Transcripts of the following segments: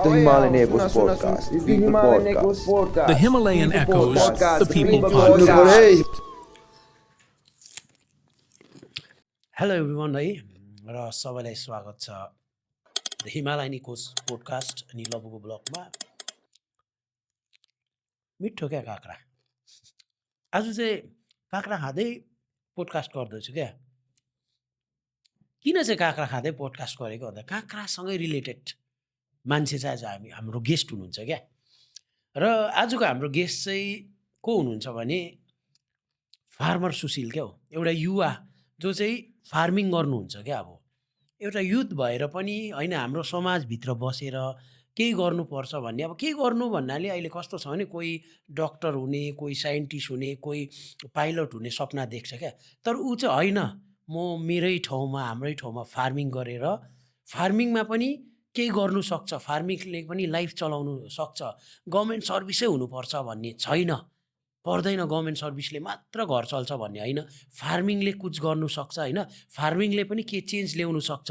The Himalayan Echoes Podcast. It's the Himalayan Echoes Podcast. The Himalayan Echoes, the People Podcast. Hello everyone है र सबैलाई स्वागत छ the Himalayan Eeco podcast अनि लबुको ब्लगमा। मिठो क्या काँक्रा। आज चाहिँ काँक्रा खाँदै पोडकास्ट गर्दैछु क्या। किन चाहिँ काँक्रा खाँदै पोडकास्ट गरेको भन्दा काँक्रासँगै रिलेटेड मान्छे चाहिँ आज हाम्रो गेस्ट हुनुहुन्छ क्या। र आजको हाम्रो गेस्ट चाहिँ को हुनुहुन्छ भने फार्मर सुशील क्या हो, एउटा युवा जो चाहिँ फार्मिङ गर्नुहुन्छ क्या। अब एउटा युथ भएर पनि होइन, हाम्रो समाजभित्र बसेर केही गर्नुपर्छ भन्ने, अब केही गर्नु भन्नाले अहिले कस्तो छ भने कोही डक्टर हुने, कोही साइन्टिस्ट हुने, कोही पाइलट हुने सपना देख्छ क्या। तर ऊ चाहिँ होइन, म मेरै ठाउँमा हाम्रै ठाउँमा फार्मिङ गरेर फार्मिङमा पनि केही गर्नु सक्छ, फार्मिङले पनि लाइफ चलाउनु सक्छ, गभर्मेन्ट सर्भिसै हुनुपर्छ भन्ने छैन, पर्दैन गभर्मेन्ट सर्भिसले मात्र घर चल्छ भन्ने होइन। फार्मिङले कुछ गर्नु सक्छ होइन, फार्मिङले पनि के चेन्ज ल्याउनु सक्छ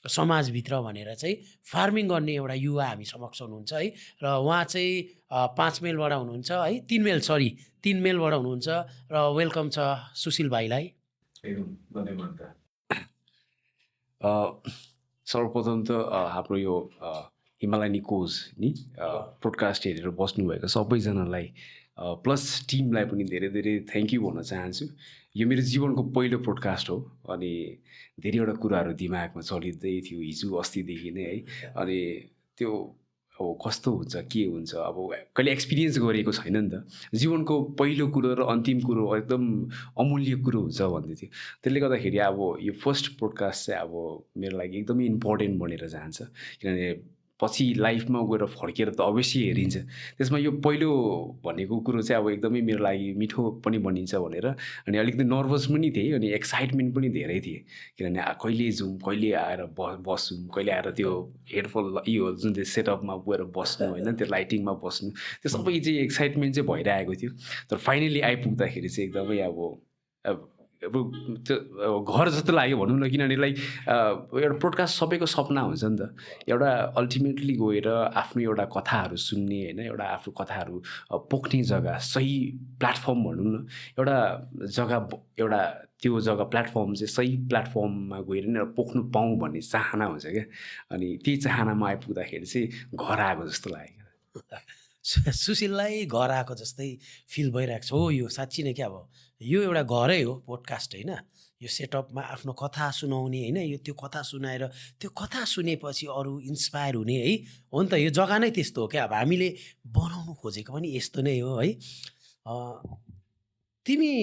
समाजभित्र भनेर चाहिँ फार्मिङ गर्ने एउटा युवा हामी समक्ष हुनुहुन्छ है। र उहाँ चाहिँ 5 मेलबाट हुनुहुन्छ है, 3 मेलबाट हुनुहुन्छ र वेलकम छ सुशील भाइलाई। एकदम धन्यवाद। सर्वप्रथम त हाम्रो यो हिमालयन इकोज नि पोडकास्ट हेरेर बस्नुभएको सबैजनालाई प्लस टिमलाई पनि धेरै धेरै थ्याङ्क यू भन्न चाहन्छु। यो मेरो जीवनको पहिलो पोडकास्ट हो अनि धेरैवटा कुराहरू दिमागमा चलिँदै थियो हिजो अस्तिदेखि नै है। अनि त्यो अब कस्तो हुन्छ के हुन्छ अब कहिले एक्सपिरियन्स गरेको छैन नि त। जीवनको पहिलो कुरो र अन्तिम कुरो एकदम अमूल्य कुरो हुन्छ भन्दै थियो। त्यसले गर्दाखेरि अब यो फर्स्ट पोडकास्ट चाहिँ अब मेरो लागि एकदमै इम्पोर्टेन्ट बनेर जान्छ, किनभने पछि लाइफमा गएर फर्केर त अवश्य हेरिन्छ। त्यसमा यो पहिलो भनेको कुरो चाहिँ अब एकदमै मेरो लागि मिठो पनि बनिन्छ भनेर अनि अलिकति नर्भस पनि थिएँ अनि एक्साइटमेन्ट पनि धेरै थिएँ, किनभने कहिले जाउँ, कहिले आएर बस्छौँ, कहिले आएर त्यो हेडफोन यो जुन चाहिँ सेटअपमा गएर बस्नु होइन, त्यो लाइटिङमा बस्नु, त्यो सबै चाहिँ एक्साइटमेन्ट चाहिँ भइरहेको थियो। तर फाइनली आइपुग्दाखेरि चाहिँ एकदमै अब त्यो घर जस्तो लाग्यो भनौँ न, किनभने लाइक एउटा पोडकास्ट सबैको सपना हुन्छ नि त, एउटा अल्टिमेटली गएर आफ्नो एउटा कथाहरू सुन्ने होइन, एउटा आफ्नो कथाहरू पोख्ने जग्गा, सही प्लेटफर्म भनौँ न, एउटा जग्गा, एउटा त्यो जग्गा प्लेटफर्म चाहिँ सही प्लेटफर्ममा गएर नै पोख्नु पाऊँ भन्ने चाहना हुन्छ क्या। अनि त्यही चाहनामा आइपुग्दाखेरि चाहिँ घर आएको जस्तो लाग्यो। सुशीललाई घर आएको जस्तै फिल भइरहेको छ हो। यो साँच्ची नै क्या, अब यो एउटा घरै हो पोडकास्ट होइन। यो सेटअपमा आफ्नो कथा सुनाउने होइन, यो त्यो कथा सुनाएर त्यो कथा सुनेपछि अरू इन्सपायर हुने है, हो नि त। यो जग्गा नै त्यस्तो हो क्या। अब हामीले बनाउनु खोजेको पनि यस्तो नै हो है। तिमी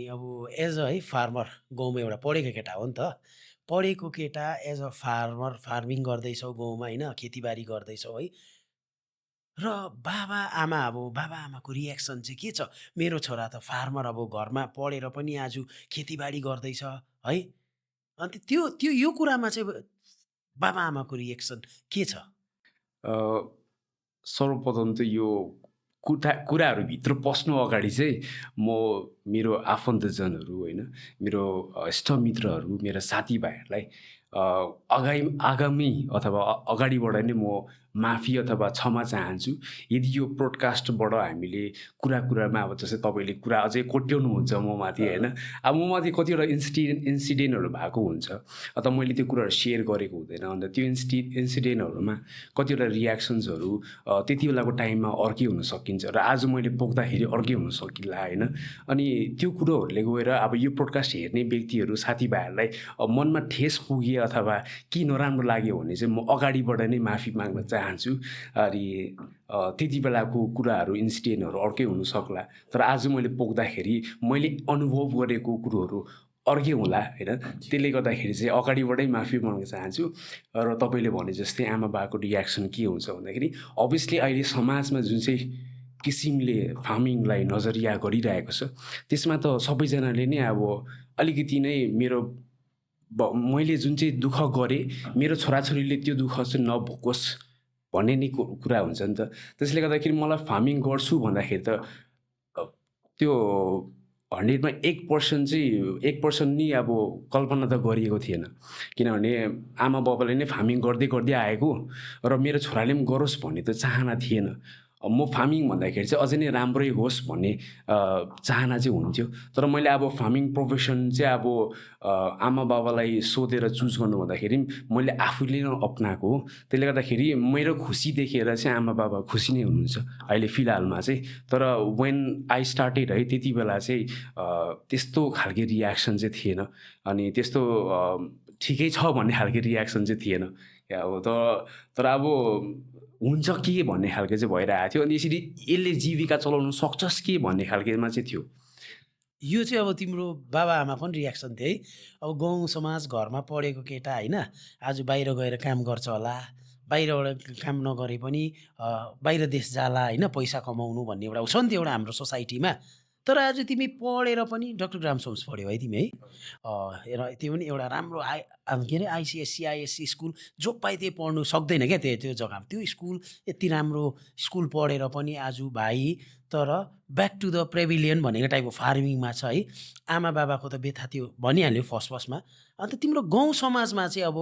अब एज अ है फार्मर, गाउँमा एउटा पढेको केटा हो नि त, पढेको केटा एज अ फार्मर फार्मिङ गर्दैछौ गाउँमा होइन, खेतीबारी गर्दैछौ है। र बाबा आमाको रियाक्सन चाहिँ के छ? मेरो छोरा त फार्मर, अब घरमा पढेर पनि आज खेतीबाडी गर्दैछ है। अन्त त्यो यो कुरामा चाहिँ बाबा आमाको रियाक्सन के छ? सर्वप्रथम त यो कुराहरू भित्र पस्नु अगाडि चाहिँ म मेरो आफन्तजनहरू होइन, मेरो इष्टमित्रहरू, मेरा साथीभाइहरूलाई आगामी अथवा अगाडिबाट नै म माफी अथवा क्षमा चाहन्छु यदि यो पोडकास्टबाट हामीले कुरामा अब जस्तै तपाईँले कुरा अझै कोट्याउनुहुन्छ म माथि होइन। अब म माथि कतिवटा इन्सिडेन्टहरू भएको हुन्छ अथवा मैले त्यो कुराहरू सेयर गरेको हुँदैन, अन्त त्यो इन्सिडेन्टहरूमा कतिवटा रियाक्सन्सहरू त्यति बेलाको टाइममा अर्कै हुन सकिन्छ र आज मैले पोख्दाखेरि अर्कै हुन सकिला होइन। अनि त्यो कुरोहरूले गएर अब यो पोडकास्ट हेर्ने व्यक्तिहरू, साथीभाइहरूलाई मनमा ठेस पुगे अथवा के नराम्रो लाग्यो भने चाहिँ म अगाडिबाट नै माफी माग्न चाहन्छु। अनि त्यति बेलाको कुराहरू, इन्सिडेन्टहरू अर्कै हुन सक्ला, तर आज मैले पोख्दाखेरि मैले अनुभव गरेको कुरोहरू अर्कै होला होइन। त्यसले गर्दाखेरि चाहिँ अगाडिबाटै माफी माग्न चाहन्छु। र तपाईँले भने जस्तै आमा बाबाको रियाक्सन के हुन्छ भन्दाखेरि अभियसली अहिले समाजमा जुन चाहिँ किसिमले फार्मिङलाई नजरिया गरिरहेको छ त्यसमा त सबैजनाले नै अब अलिकति नै मैले जुन चाहिँ दुःख गरेँ मेरो छोराछोरीले त्यो दुःख चाहिँ नभोगोस् भन्ने नै कुरा हुन्छ नि त। त्यसले गर्दाखेरि मलाई फार्मिङ गर्छु भन्दाखेरि त त्यो 100मा 1% चाहिँ 1% नि अब कल्पना त गरिएको थिएन, किनभने आमा बाबाले नै फार्मिङ गर्दै गर्दै आएको र मेरो छोराले पनि गरोस् भन्ने त चाहना थिएन। म फार्मिङ भन्दाखेरि चाहिँ अझै नै राम्रै होस् भन्ने चाहना चाहिँ हुन्थ्यो। तर मैले अब फार्मिङ प्रोफेसन चाहिँ अब आमा बाबालाई सोधेर चुज गर्नु भन्दाखेरि मैले आफूले नै अप्नाएको हो। त्यसले गर्दाखेरि मेरो खुसी देखेर चाहिँ आमा बाबा खुसी नै हुनुहुन्छ अहिले फिलहालमा चाहिँ। तर वेन आई स्टार्टेड है त्यति बेला चाहिँ त्यस्तो खालको रियाक्सन चाहिँ थिएन, अनि त्यस्तो ठिकै छ भन्ने खालको रियाक्सन चाहिँ थिएन अब। तर अब हुन्छ के भन्ने खालको चाहिँ भइरहेको थियो, अनि यसरी यसले जीविका चलाउन सक्छस् के भन्ने खालकोमा चाहिँ थियो। यो चाहिँ अब तिम्रो बाबा आमाको पनि रियाक्सन थियो है। अब गाउँ समाज घरमा पढेको केटा होइन, आज बाहिर गएर काम गर्छ होला, बाहिरबाट काम नगरे पनि बाहिर देश जाला होइन, पैसा कमाउनु भन्ने एउटा छ नि त एउटा हाम्रो सोसाइटीमा। तर आज तिमी पढेर पनि डक्टर ग्राहम्स होम्स पढ्यौ है तिमी है, र त्यो पनि एउटा राम्रो के अरे आइसिएससी आइएससी स्कुल जो पाए त्यही पढ्नु सक्दैन क्या त्यो जग्गामा। त्यो स्कुल यति राम्रो स्कुल पढेर पनि आज भाइ तर ब्याक टु द प्रेभिलियन भनेको टाइपको फार्मिङमा छ है। आमा बाबाको त व्यथा त्यो भनिहाल्यो फर्स्टमा। अन्त तिम्रो गाउँ समाजमा चाहिँ अब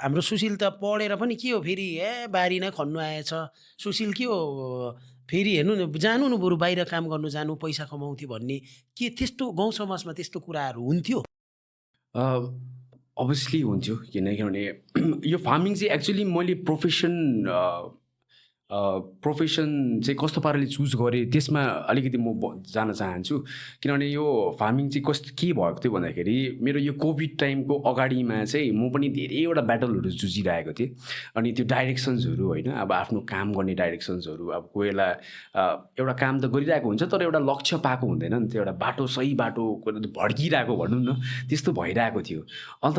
हाम्रो सुशील त पढेर पनि के हो फेरि बारी नै खन्नु आएछ, सुशील के हो फेरि हेर्नु न जानु न बरु बाहिर काम गर्नु जानु पैसा कमाउँथ्यो भन्ने के त्यस्तो गाउँ समाजमा त्यस्तो कुराहरू हुन्थ्यो? अभियसली हुन्थ्यो, किनभने यो फार्मिङ चाहिँ एक्चुअली मैले प्रोफेसन चाहिँ कस्तो पाराले चुज गरेँ त्यसमा अलिकति म जान चाहन्छु। किनभने यो फार्मिङ चाहिँ कस्तो के भएको थियो भन्दाखेरि मेरो यो कोभिड टाइमको अगाडिमा चाहिँ म पनि धेरैवटा ब्याटलहरू जुझिरहेको थिएँ। अनि त्यो डाइरेक्सन्सहरू होइन, अब आफ्नो काम गर्ने डाइरेक्सन्सहरू, अब कोही बेला एउटा काम त गरिरहेको हुन्छ तर एउटा लक्ष्य पाएको हुँदैन नि, त्यो एउटा बाटो सही बाटो भड्किरहेको भनौँ न, त्यस्तो भइरहेको थियो। अन्त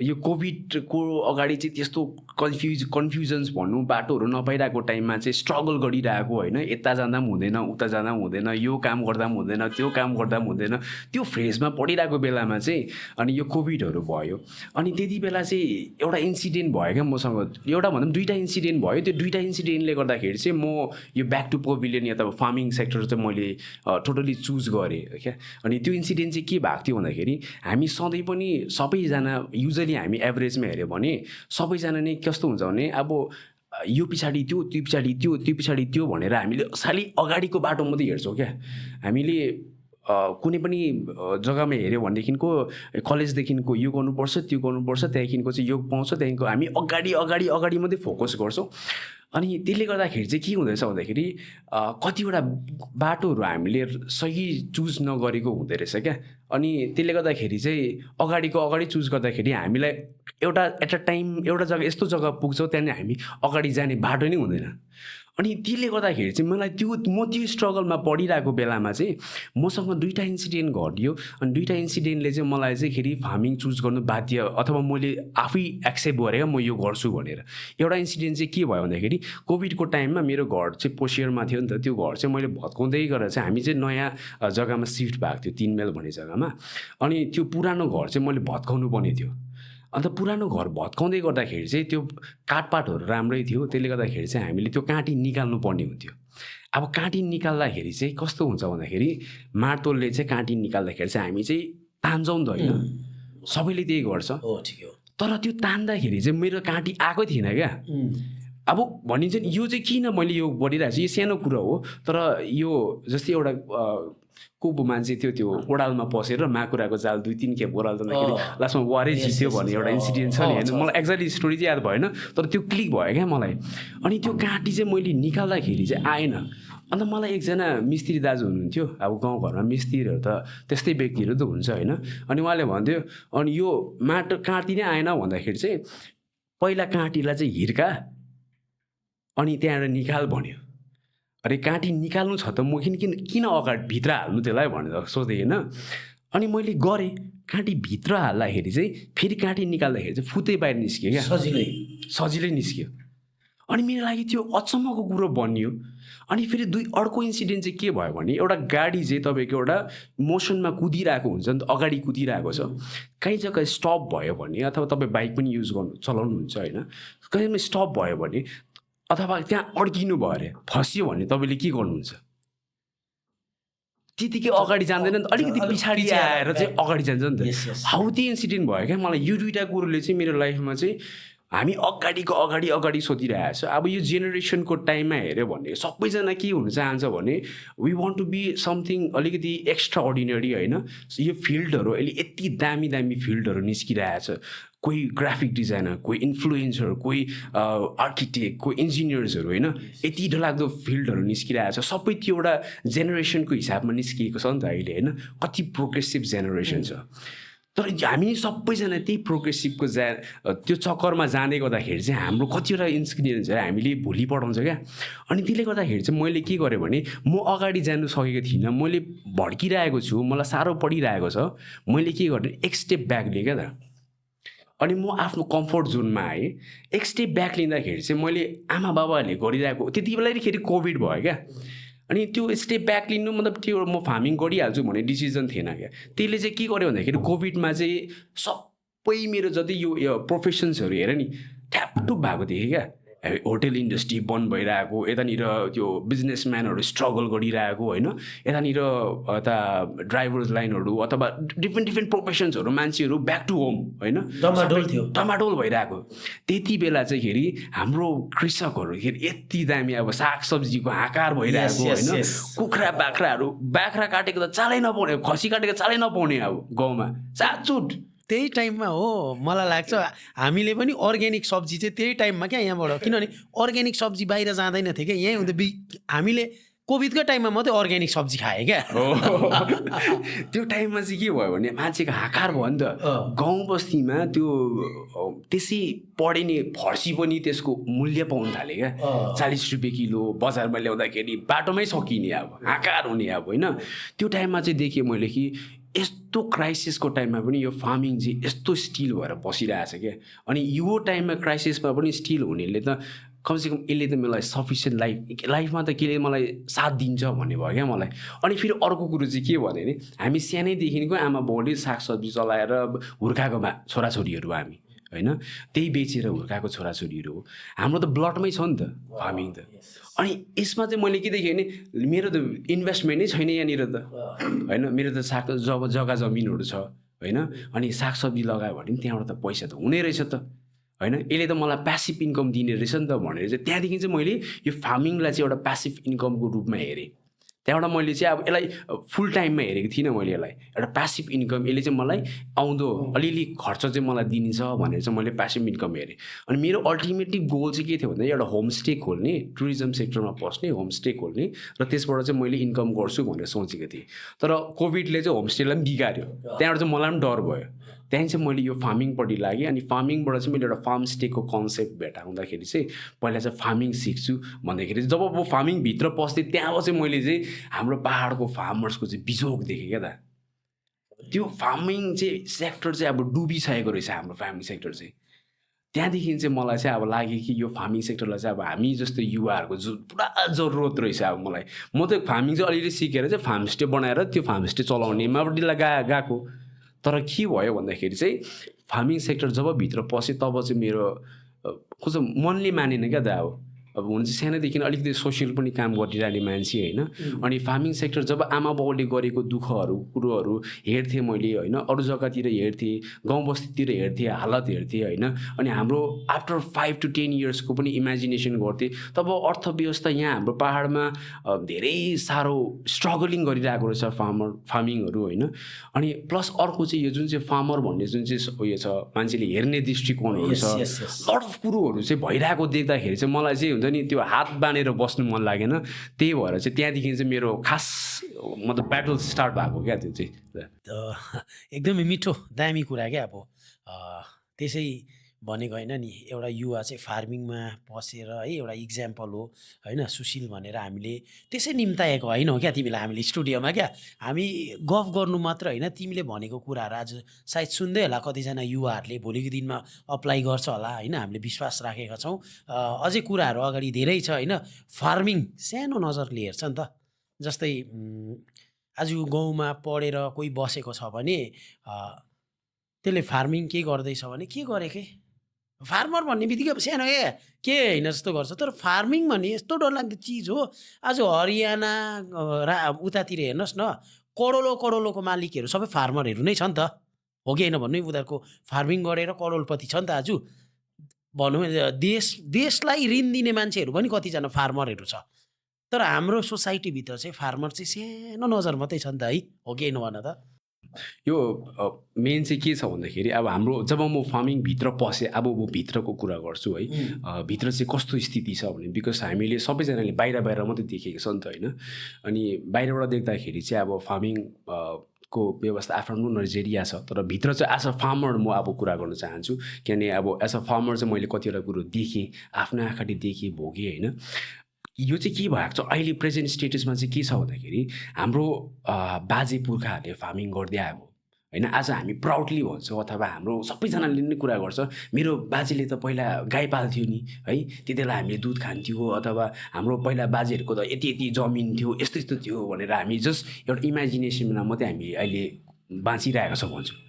यो कोभिडको अगाडि चाहिँ त्यस्तो कन्फ्युजन्स भनौँ, बाटोहरू नपाइरहेको टाइममा चाहिँ स्ट्रगल गरिरहेको होइन, यता जाँदा पनि हुँदैन उता जाँदा पनि हुँदैन, यो काम गर्दा पनि हुँदैन त्यो काम गर्दा पनि हुँदैन, त्यो फेजमा पढिरहेको बेलामा चाहिँ अनि यो कोभिडहरू भयो। अनि त्यति बेला चाहिँ एउटा इन्सिडेन्ट भयो क्या मसँग, एउटा भन्दा पनि 2टा इन्सिडेन्ट भयो। त्यो 2टा इन्सिडेन्टले गर्दाखेरि चाहिँ म यो ब्याक टु प्याभिलियन या त फार्मिङ सेक्टर चाहिँ मैले टोटली चुज गरेँ क्या। अनि त्यो इन्सिडेन्ट चाहिँ के भएको थियो भन्दाखेरि हामी सधैँ पनि सबैजना युजली हामी एभरेजमा हेऱ्यो भने सबैजना नै कस्तो हुन्छ भने अब यो पछाडि त्यो त्यो पछाडि त्यो त्यो पछाडि त्यो भनेर हामीले खालि अगाडिको बाटो मात्रै हेर्छौँ क्या। हामीले कुनै पनि जग्गामा हेऱ्यो भनेदेखिको कलेजदेखिको यो गर्नुपर्छ त्यो गर्नुपर्छ, त्यहाँदेखिको चाहिँ यो पाउँछ, त्यहाँदेखिको हामी अगाडि मात्रै फोकस गर्छौँ। अनि त्यसले गर्दाखेरि चाहिँ के हुँदैछ भन्दाखेरि कतिवटा बाटोहरू हामीले सही चुज नगरेको हुँदो रहेछ क्या। अनि त्यसले गर्दाखेरि चाहिँ अगाडि चुज गर्दाखेरि हामीलाई एउटा एट अ टाइम एउटा जग्गा यस्तो जग्गा पुग्छौँ त्यहाँदेखि हामी अगाडि जाने बाटो नै हुँदैन। अनि त्यसले गर्दाखेरि चाहिँ मलाई म त्यो स्ट्रगलमा पढिरहेको बेलामा चाहिँ मसँग 2टा इन्सिडेन्ट घट्यो। अनि 2टा इन्सिडेन्टले चाहिँ मलाई चाहिँ खेरि फार्मिङ चुज गर्नु बाध्य, अथवा मैले आफै एक्सेप्ट गरेँ म यो गर्छु भनेर। एउटा इन्सिडेन्ट चाहिँ के भयो भन्दाखेरि कोभिडको टाइममा मेरो घर चाहिँ पोसियरमा थियो नि त, त्यो घर चाहिँ मैले भत्काउँदै गरेर चाहिँ हामी चाहिँ नयाँ जग्गामा सिफ्ट भएको थियो 3 माइल भन्ने जग्गामा। अनि त्यो पुरानो घर चाहिँ मैले भत्काउनु पर्ने थियो। अन्त पुरानो घर भत्काउँदै गर्दाखेरि चाहिँ त्यो काठपाटहरू राम्रै थियो, त्यसले गर्दाखेरि चाहिँ हामीले त्यो काँटी निकाल्नु पर्ने हुन्थ्यो। अब काँटी निकाल्दाखेरि चाहिँ कस्तो हुन्छ भन्दाखेरि मार्तोलले चाहिँ काँटी निकाल्दाखेरि चाहिँ हामी चाहिँ तान्छौँ नि त होइन, सबैले त्यही गर्छ। तर त्यो तान्दाखेरि चाहिँ मेरो काँटी आएको थिएन क्या। अब भनिन्छ नि यो चाहिँ किन मैले यो गरिरहेको छु, यो सानो कुरा हो, तर यो जस्तै एउटा को मान्छे थियो त्यो ओडालमा पसेर माकुराको जाल 2-3 खेप ओडाल्दाखेरि लास्टमा वारै जित्यो भन्ने एउटा इन्सिडेन्ट छ नि होइन। मलाई एक्ज्याक्टली स्टोरी चाहिँ याद भएन, तर त्यो क्लिक भयो क्या मलाई। अनि त्यो काँटी चाहिँ मैले निकाल्दाखेरि चाहिँ आएन। अन्त मलाई एकजना मिस्त्री दाजु हुनुहुन्थ्यो, अब गाउँघरमा मिस्त्रीहरू त त्यस्तै व्यक्तिहरू त हुन्छ होइन। अनि उहाँले भन्थ्यो अनि यो माटो काँटी नै आएन भन्दाखेरि चाहिँ पहिला काँटीलाई चाहिँ हिर्का अनि त्यहाँबाट निकाल भन्यो। अरे काँटी निकाल्नु छ त म किन अगाडि भित्र हाल्नु त्यसलाई भनेर सोधेँ होइन। अनि मैले गरेँ, काँटी भित्र हाल्दाखेरि चाहिँ फेरि काँटी निकाल्दाखेरि चाहिँ फुतै बाहिर निस्क्यो क्या, सजिलै निस्क्यो। अनि मेरो लागि त्यो अचम्मको कुरो बनियो। अनि फेरि अर्को इन्सिडेन्ट चाहिँ के भयो भने एउटा गाडी चाहिँ तपाईँको एउटा मोसनमा कुदिरहेको हुन्छ नि त, अगाडि कुदिरहेको छ, कहीँ जग्गा स्टप भयो भने अथवा तपाईँ बाइक पनि युज चलाउनुहुन्छ होइन, कहीँमा स्टप भयो भने अथवा त्यहाँ अड्किनु भयो अरे फस्यो भने तपाईँले के गर्नुहुन्छ? त्यतिकै अगाडि जाँदैन नि त, अलिकति पछाडि आएर चाहिँ अगाडि जान्छ नि त। हौ त्यो इन्सिडेन्ट भयो क्या मलाई। यो दुइटा कुरोले चाहिँ मेरो लाइफमा चाहिँ हामी अगाडि सोधिरहेको छ। अब यो जेनेरेसनको टाइममा हेऱ्यो भने सबैजना के हुन चाहन्छ भने we want to be something अलिकति एक्स्ट्रा अर्डिनरी होइन। यो फिल्डहरू अहिले यति दामी फिल्डहरू निस्किरहेछ। कोही ग्राफिक डिजाइनर, कोही इन्फ्लुएन्सर, कोही आर्किटेक्ट, कोही इन्जिनियर्सहरू होइन, यति डरलाग्दो फिल्डहरू निस्किरहेछ। सबै त्यो एउटा जेनेरेसनको हिसाबमा निस्किएको छ नि त अहिले होइन। कति प्रोग्रेसिभ जेनेरेसन छ, तर हामी सबैजना त्यही प्रोग्रेसिभको त्यो चक्करमा जाँदै गर्दाखेरि चाहिँ हाम्रो कतिवटा इन्सिडेन्ट्सहरू हामीले भोलि पढाउँछ क्या। अनि त्यसले गर्दाखेरि चाहिँ मैले के गरेँ भने म अगाडि जानु सकेको थिइनँ, मैले भड्किरहेको छु, मलाई साह्रो पडिरहेको छ। मैले के गरेँ, एक स्टेप ब्याक लिएँ क्या त। अनि म आफ्नो कम्फोर्ट जोनमा आएँ। एक स्टेप ब्याक लिँदाखेरि चाहिँ मैले आमा बाबाहरूले गरिरहेको, त्यति बेलाखेरि कोभिड भयो क्या। अनि त्यो स्टेप ब्याक लिनु मतलब त्यो म फार्मिङ गरिहाल्छु भन्ने डिसिजन थिएन क्या। त्यसले चाहिँ के गर्यो भन्दाखेरि कोभिडमा चाहिँ सबै मेरो जति यो प्रोफेसन्सहरू हेर नि ठ्यापटुप भएको थिएँ क्या। होटल इन्डस्ट्री बन्द भइरहेको, यतानिर त्यो बिजनेसम्यानहरू स्ट्रगल गरिरहेको होइन, यतानिर यता ड्राइभर्स लाइनहरू अथवा डिफ्रेन्ट प्रोफेसन्सहरू मान्छेहरू ब्याक टु होम होइन, टमाटोल भइरहेको। त्यति बेला चाहिँ खेरि हाम्रो कृषकहरू यति दामी अब सागसब्जीको आकार भइरहेको होइन। बाख्रा काटेको त चालै नपाउने, खसी काटेको चालै नपाउने अब गाउँमा साचुट। त्यही टाइममा हो मलाई लाग्छ हामीले पनि अर्ग्यानिक सब्जी चाहिँ त्यही टाइममा क्या यहाँबाट, किनभने अर्ग्यानिक सब्जी बाहिर जाँदैन थियो क्या। यहीँ हुँदा हामीले कोभिडकै टाइममा मात्रै अर्ग्यानिक सब्जी खाएँ क्या। त्यो टाइममा चाहिँ के भयो भने मान्छेको हाकार भयो नि त गाउँ बस्तीमा। त्यो त्यसै पढिने फर्सी पनि त्यसको मूल्य पाउनु थाल्यो क्या। 40 रुपियाँ किलो बजारमा ल्याउँदाखेरि बाटोमै सकिने अब हाकार हुने अब होइन। त्यो टाइममा चाहिँ देखेँ मैले कि यस्तो क्राइसिसको टाइममा पनि यो फार्मिङ चाहिँ यस्तो स्टिल भएर बसिरहेछ क्या। अनि यो टाइममा क्राइसिसमा पनि स्टिल हुनेले त कमसेकम यसले त मलाई सफिसियन्ट लाइफमा त केले मलाई साथ दिन्छ भन्ने भयो क्या मलाई। अनि फेरि अर्को कुरो चाहिँ के भन्यो भने हामी सानैदेखिको आमा बाउले सागसब्जी चलाएर हुर्काएको छोराछोरीहरू हामी होइन, त्यही बेचेर हुर्काएको छोराछोरीहरू हो। हाम्रो त ब्लडमै छ नि त फार्मिङ त। अनि यसमा चाहिँ मैले के देखेँ भने मेरो त इन्भेस्टमेन्टै छैन यहाँनिर त होइन। मेरो त जग्गा जमिनहरू छ होइन। अनि सागसब्जी लगायो भने पनि त्यहाँबाट त पैसा त हुने रहेछ त होइन। यसले त मलाई प्यासिभ इन्कम दिने रहेछ नि त भनेर चाहिँ त्यहाँदेखि चाहिँ मैले यो फार्मिङलाई चाहिँ एउटा प्यासिभ इन्कमको रूपमा हेरेँ। त्यहाँबाट मैले चाहिँ अब यसलाई फुल टाइममा हेरेको थिइनँ मैले यसलाई एउटा प्यासिभ इन्कम। यसले चाहिँ मलाई आउँदो अलिअलि खर्च चाहिँ मलाई दिन्छ भनेर चाहिँ मैले प्यासिभ इन्कम हेरेँ। अनि मेरो अल्टिमेटली गोल चाहिँ के थियो भन्दा एउटा होमस्टे खोल्ने, टुरिज्म सेक्टरमा पस्ने, होमस्टे खोल्ने र त्यसबाट चाहिँ मैले इन्कम गर्छु भनेर सोचेको थिएँ। तर कोभिडले चाहिँ होमस्टेलाई पनि बिगाऱ्यो। त्यहाँबाट चाहिँ मलाई पनि डर भयो। त्यहाँदेखि चाहिँ मैले यो फार्मिङपट्टि लागेँ। अनि फार्मिङबाट चाहिँ मैले एउटा फार्म स्टेको कन्सेप्ट भेटाउँदाखेरि चाहिँ पहिला चाहिँ फार्मिङ सिक्छु भन्दाखेरि जब म फार्मिङभित्र पस्थेँ त्यहाँ चाहिँ मैले चाहिँ हाम्रो पाहाडको फार्मर्सको चाहिँ बिजोग देखेँ क्या त। त्यो फार्मिङ चाहिँ सेक्टर चाहिँ अब डुबिसकेको रहेछ हाम्रो फार्मिङ सेक्टर चाहिँ। त्यहाँदेखि चाहिँ मलाई चाहिँ अब लाग्यो कि यो फार्मिङ सेक्टरलाई चाहिँ अब हामी जस्तो युवाहरूको पुरा जरुरत रहेछ। अब मलाई म त फार्मिङ चाहिँ अलिअलि सिकेर चाहिँ फार्मस्टे बनाएर त्यो फार्मस्टे चलाउनेमापट्टि गएको। तर के भयो भन्दाखेरि चाहिँ फार्मिङ सेक्टर जब भित्र पसेँ तब चाहिँ मेरो कस्तो मनले मानेन क्या त। अब हुन चाहिँ सानैदेखि अलिकति सोसियल पनि काम गरिरहने मान्छे होइन। अनि फार्मिङ सेक्टर जब आमा बाउले गरेको दुःखहरू कुरोहरू हेर्थेँ मैले होइन, अरू जग्गातिर हेर्थेँ, गाउँ बस्तीतिर हेर्थेँ, हालत हेर्थेँ होइन। अनि हाम्रो आफ्टर 5 to 10 इयर्सको पनि इमेजिनेसन गर्थेँ। तब अर्थव्यवस्था यहाँ हाम्रो पाहाडमा धेरै साह्रो स्ट्रगलिङ गरिरहेको रहेछ फार्मिङहरू होइन। अनि प्लस अर्को चाहिँ यो जुन चाहिँ फार्मर भन्ने जुन चाहिँ उयो छ मान्छेले हेर्ने दृष्टिकोणहरू छ, लट अफ कुरोहरू चाहिँ भइरहेको देख्दाखेरि चाहिँ मलाई चाहिँ हुन्छ नि त्यो हात बाँधेर बस्नु मन लागेन। त्यही भएर चाहिँ त्यहाँदेखि चाहिँ मेरो खास मतलब ब्याटल स्टार्ट भएको क्या त्यो चाहिँ। एकदमै मिठो दामी कुरा क्या। अब त्यसै भनेको होइन नि एउटा युवा चाहिँ फार्मिङमा पसेर है एउटा इक्जाम्पल हो होइन सुशील भनेर हामीले त्यसै निम्ताएको होइन हो क्या तिमीलाई हामीले स्टुडियोमा क्या। हामी गफ गर्नु मात्र होइन, तिमीले भनेको कुराहरू आज सायद सुन्दै होला कतिजना युवाहरूले भोलिको दिनमा अप्लाई गर्छ होला होइन, हामीले विश्वास राखेका छौँ। अझै कुराहरू अगाडि धेरै छ होइन। फार्मिङ सानो नजरले हेर्छ नि त। जस्तै आज गाउँमा पढेर कोही बसेको छ भने त्यसले फार्मिङ के गर्दैछ भने के गरेकै फार्मर भन्ने बित्तिकै सानो के होइन जस्तो गर्छ, तर फार्मिङ भन्ने यस्तो डरलाग्दो चिज हो। आज हरियाणा उतातिर हेर्नुहोस् न, करोडौँको मालिकहरू सबै फार्मरहरू नै छ नि त, हो कि होइन भन्नु? उनीहरूको फार्मिङ गरेर करोडपति छ नि त। आज भनौँ देशलाई ऋण दिने मान्छेहरू पनि कतिजना फार्मरहरू छ, तर हाम्रो सोसाइटीभित्र चाहिँ फार्मर चाहिँ सानो नजर मात्रै छ नि त, है हो कि होइन भन त? यो मेन चाहिँ के छ भन्दाखेरि अब हाम्रो जब म फार्मिङभित्र पसेँ, अब म भित्रको कुरा गर्छु है, भित्र चाहिँ कस्तो स्थिति छ भने बिकज हामीले सबैजनाले बाहिर मात्रै देखेको छ नि त होइन। अनि बाहिरबाट देख्दाखेरि चाहिँ अब फार्मिङ को व्यवस्था आफ्नो नजरिया छ, तर भित्र चाहिँ एज अ फार्मर म अब कुरा गर्न चाहन्छु। किनभने अब एज अ फार्मर चाहिँ मैले कतिवटा कुरो देखेँ, आफ्नो आँखाले देखेँ, भोगेँ होइन। यो चाहिँ के भएको छ अहिले प्रेजेन्ट स्टेटसमा चाहिँ के छ भन्दाखेरि हाम्रो बाजे पुर्खाहरूले फार्मिङ गर्दै आएको होइन। आज हामी प्राउडली भन्छौँ अथवा हाम्रो सबैजनाले नै कुरा गर्छ, मेरो बाजेले त पहिला गाई पाल्थ्यो नि है, त्यति बेला हामीले दुध खान्थ्यो, अथवा हाम्रो पहिला बाजेहरूको त यति जमिन थियो, यस्तो थियो भनेर हामी जस्ट एउटा इमेजिनेसनमा मात्रै हामी अहिले बाँचिरहेको छौँ भन्छौँ।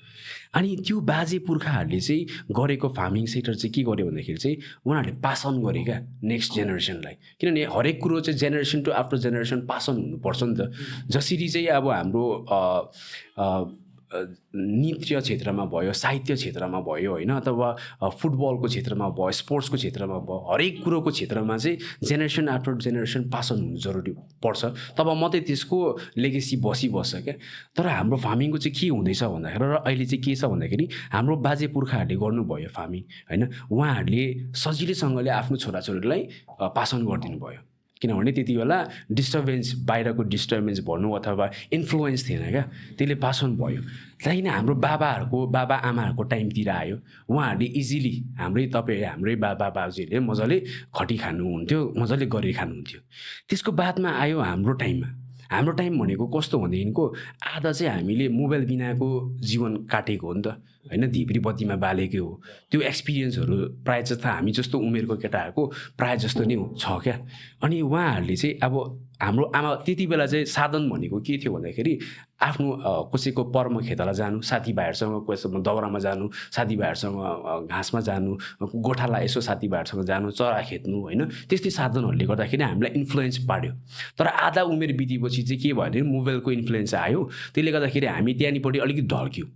अनि त्यो बाजे पुर्खाहरूले चाहिँ गरेको फार्मिङ सेक्टर चाहिँ के गर्यो भन्दाखेरि चाहिँ उनीहरूले पास अन गरे क्या नेक्स्ट जेनेरेसनलाई। किनभने हरेक कुरो चाहिँ generation to after generation pass on हुनुपर्छ नि त। जसरी चाहिँ अब हाम्रो नृत्य क्षेत्रमा भयो, साहित्य क्षेत्रमा भयो होइन, अथवा फुटबलको क्षेत्रमा भयो, स्पोर्ट्सको क्षेत्रमा भयो, हरेक कुरोको क्षेत्रमा चाहिँ generation after generation pass on हुनु जरुरी पर्छ, तब मात्रै त्यसको लेगेसी बसिबस्छ क्या। तर हाम्रो फार्मिङको चाहिँ के हुँदैछ भन्दाखेरि र अहिले चाहिँ के छ भन्दाखेरि हाम्रो बाजे पुर्खाहरूले गर्नुभयो फार्मिङ होइन, उहाँहरूले सजिलैसँगले आफ्नो छोराछोरीलाई पास अन गरिदिनु भयो। किनभने त्यति बेला डिस्टर्बेन्स, बाहिरको डिस्टर्बेन्स भन्नु अथवा इन्फ्लुएन्स थिएन क्या, त्यसले पास अन भयो। त्यहाँदेखि हाम्रो बाबा आमाहरूको टाइमतिर आयो, उहाँहरूले इजिली हाम्रै बाबा बाजेले मजाले खटी खानुहुन्थ्यो, मजाले गरी खानुहुन्थ्यो। त्यसको बादमा आयो हाम्रो टाइममा। हाम्रो टाइम भनेको कस्तो भनेदेखिको आधा चाहिँ हामीले मोबाइल बिनाको जीवन काटेको हो नि त होइन, धिप्री बत्तीमा बालेकै हो। त्यो एक्सपिरियन्सहरू प्रायः जस्तो हामी जस्तो उमेरको केटाहरूको प्रायः जस्तो नै छ क्या। अनि उहाँहरूले चाहिँ अब हाम्रो आमा त्यति बेला चाहिँ साधन भनेको के थियो भन्दाखेरि आफ्नो कसैको पर्म खेतला जानु, साथीभाइहरूसँग कसैमा दौरामा जानु, साथीभाइहरूसँग घाँसमा जानु, गोठाला यसो साथीभाइहरूसँग जानु, चरा खेद्नु होइन। त्यस्तै साधनहरूले गर्दाखेरि हामीलाई इन्फ्लुएन्स पार्यो। तर आधा उमेर बितेपछि चाहिँ के भयो भने मोबाइलको इन्फ्लुएन्स आयो, त्यसले गर्दाखेरि हामी त्यहाँनिरपट्टि अलिकति ढल्क्यौँ।